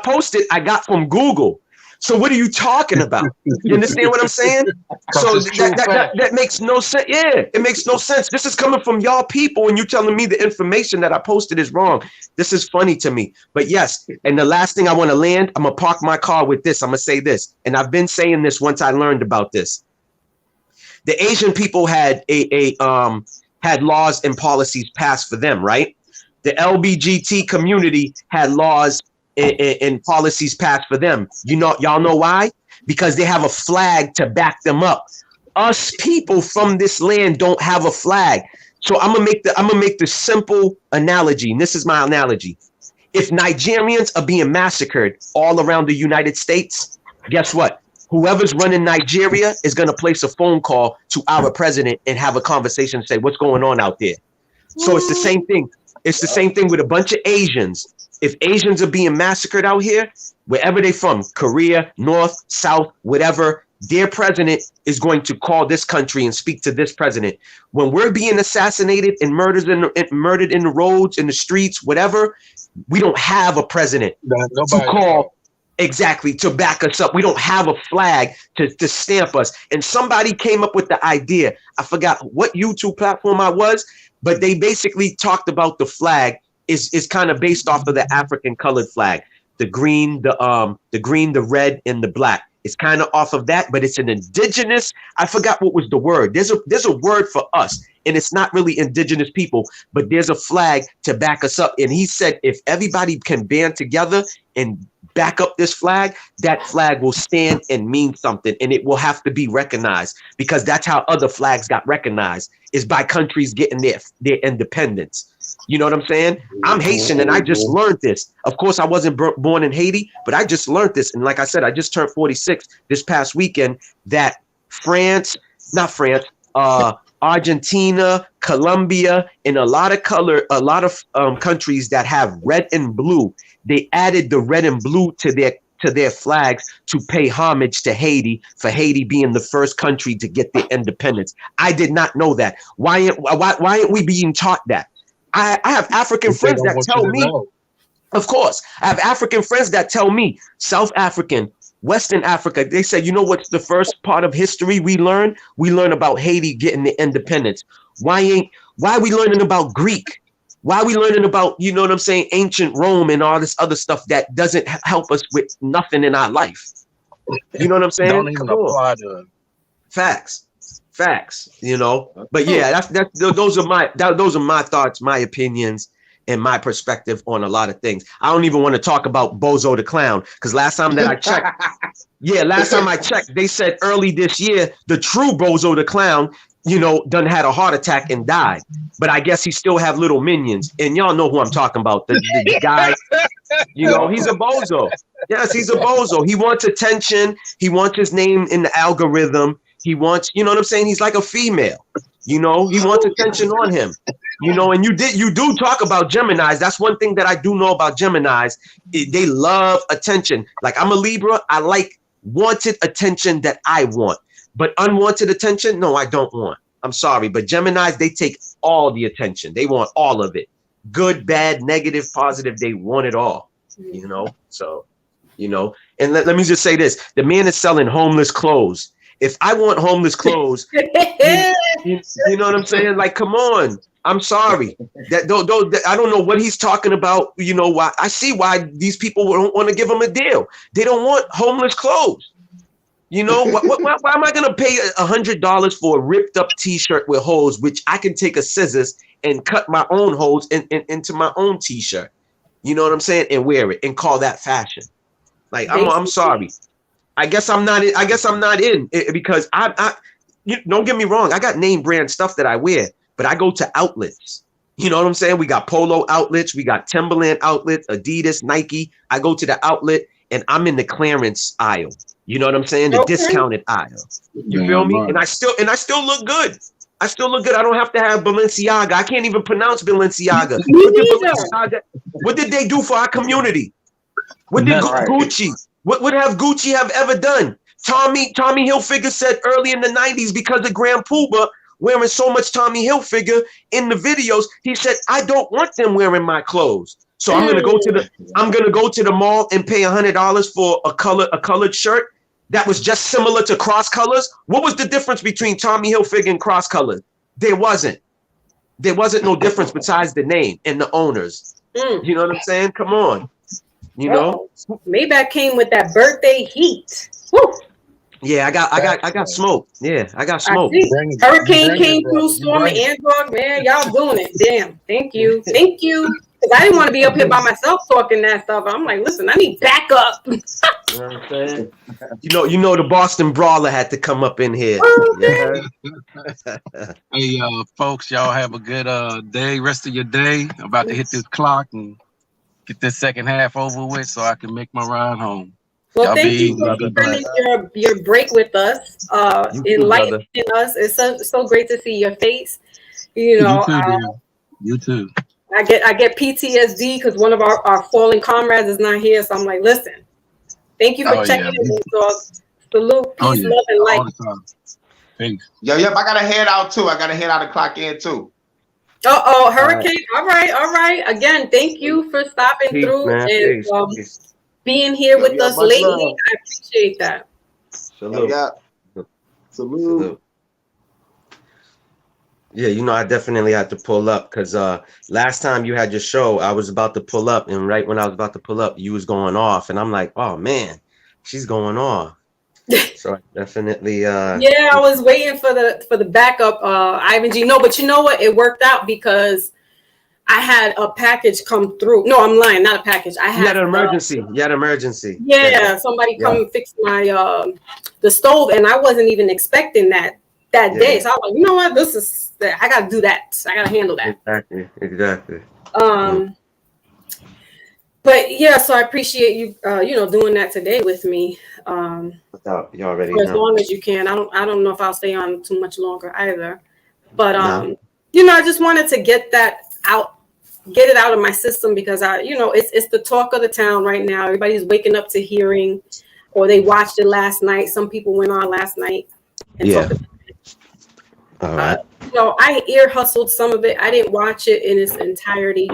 posted, I got from Google. So what are you talking about? You understand what I'm saying? So that makes no sense. Yeah, it makes no sense. This is coming from y'all people, and you telling me the information that I posted is wrong. This is funny to me. But yes, and the last thing I want to land, I'm gonna park my car with this. I'm gonna say this, and I've been saying this once I learned about this. The Asian people had had laws and policies passed for them, right? The LBGT community had laws and policies passed for them. Y'all know why? Because they have a flag to back them up. Us people from this land don't have a flag. So I'm gonna make the simple analogy, and this is my analogy. If Nigerians are being massacred all around the United States, guess what? Whoever's running Nigeria is gonna place a phone call to our president and have a conversation and say, what's going on out there? So it's the same thing. It's the same thing with a bunch of Asians. If Asians are being massacred out here, wherever they're from, Korea, North, South, whatever, their president is going to call this country and speak to this president. When we're being assassinated and murdered in the roads, in the streets, whatever, we don't have a president to call. Exactly, to back us up. We don't have a flag to stamp us. And somebody came up with the idea. I forgot what YouTube platform I was, but they basically talked about the flag is kind of based off of the African colored flag. The green, the red, and the black. It's kind of off of that, but it's an indigenous. I forgot what was the word. There's a word for us, and it's not really indigenous people, but there's a flag to back us up. And he said if everybody can band together and back up this flag, that flag will stand and mean something, and it will have to be recognized, because that's how other flags got recognized, is by countries getting their independence. You know what I'm saying? I'm Haitian, and I just learned this. Of course, I wasn't born in Haiti, but I just learned this. And like I said, I just turned 46 this past weekend, that Argentina, Colombia, and a lot of countries that have red and blue, they added the red and blue to their flags to pay homage to Haiti, for Haiti being the first country to get their independence. I did not know that. Why aren't we being taught that? I have African friends that tell me, of course, I have African friends that tell me, South African, Western Africa, they said, you know what's the first part of history we learn? We learn about Haiti getting the independence. Why are we learning about Greek? Why are we learning about, you know what I'm saying, ancient Rome and all this other stuff that doesn't help us with nothing in our life? You know what I'm saying? Don't even apply to it. Facts, you know. But yeah, those are my thoughts, my opinions, and my perspective on a lot of things. I don't even want to talk about Bozo the Clown, because last time I checked, they said early this year the true Bozo the Clown, you know, done had a heart attack and died. But I guess he still have little minions, and y'all know who I'm talking about. The guy, you know, he's a bozo. Yes, he's a bozo. He wants attention. He wants his name in the algorithm. He wants, you know what I'm saying? He's like a female, you know, he wants attention on him, you know, and you do talk about Geminis. That's one thing that I do know about Geminis. They love attention. Like, I'm a Libra. I like wanted attention that I want, but unwanted attention, no, I don't want. I'm sorry, but Geminis, they take all the attention. They want all of it. Good, bad, negative, positive. They want it all, you know? So, you know, and let me just say this. The man is selling homeless clothes. If I want homeless clothes, you know what I'm saying? Like, come on. I'm sorry. I don't know what he's talking about. You know, why I see why these people don't want to give him a deal. They don't want homeless clothes. You know, why am I going to pay $100 for a ripped up T-shirt with holes, which I can take a scissors and cut my own holes into my own T-shirt? You know what I'm saying? And wear it and call that fashion. Like, I'm sorry. I guess I'm not in it, because you don't get me wrong. I got name brand stuff that I wear, but I go to outlets. You know what I'm saying? We got Polo outlets. We got Timberland outlets, Adidas, Nike. I go to the outlet and I'm in the clearance aisle. You know what I'm saying? The discounted aisle. You feel me? And I still look good. I still look good. I don't have to have Balenciaga. I can't even pronounce Balenciaga. What did they do for our community? What did Gucci? What have Gucci have ever done? Tommy Hilfiger said early in the 90s, because of Grand Poobah wearing so much Tommy Hilfiger in the videos, he said, I don't want them wearing my clothes. So I'm gonna go to the mall and pay $100 for a colored shirt that was just similar to Cross Colors. What was the difference between Tommy Hilfiger and Cross Colors? There wasn't no difference besides the name and the owners. You know what I'm saying? Come on. You know, Maybach came with that birthday heat. Woo. Yeah, I got smoke. Yeah, I got smoke. Hurricane came through, Storm and Android, man, y'all doing it. Damn, thank you. Because I didn't want to be up here by myself talking that stuff. I'm like, listen, I need backup. You know what I'm saying? You know, the Boston Brawler had to come up in here. Hey, folks, y'all have a good day, rest of your day. I'm about to hit this clock and get this second half over with so I can make my ride home. Well, thank you for spending your break with us, enlightening us. It's so great to see your face. You know, you too. I get PTSD because one of our fallen comrades is not here. So I'm like, listen, thank you for checking in. So salute, peace, love, and light. Thanks. Yep. I got to head out too. I got to head out and clock in too. Hurricane. All right. Again, thank you for stopping through and being here with us lately. I appreciate that. Salute. Yeah, you know, I definitely had to pull up because last time you had your show, I was about to pull up, and right when I was about to pull up, you was going off, and I'm like, oh man, she's going off. So I definitely I was waiting for the backup, Ivan G. No, but you know what? It worked out because I had a package come through. No, I'm lying, not a package. You had an emergency. Yeah, somebody come fix my the stove, and I wasn't even expecting that day. So I was like, you know what? I gotta do that. I gotta handle that. Exactly. But yeah, so I appreciate you doing that today with me. You already for as long as you can. I don't know if I'll stay on too much longer either. But I just wanted to get it out of my system because it's the talk of the town right now. Everybody's waking up to hearing, or they watched it last night. Some people went on last night and talked about it. All right. I ear hustled some of it. I didn't watch it in its entirety.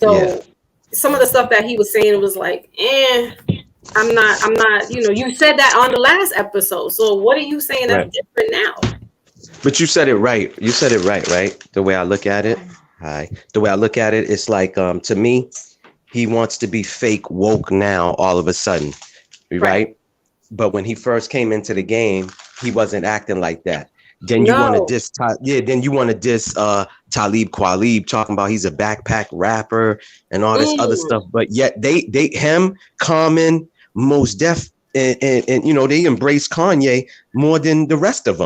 So some of the stuff that he was saying was like, I'm not, you said that on the last episode. So what are you saying that's different now? But you said it right. Right? The way I look at it. The way I look at it, it's like, to me, he wants to be fake woke now all of a sudden. Right? But when he first came into the game, he wasn't acting like that. Then you want to diss, Talib Kweli, talking about he's a backpack rapper and all this other stuff. But yet him, Common, Mos Def, and they embrace Kanye more than the rest of them.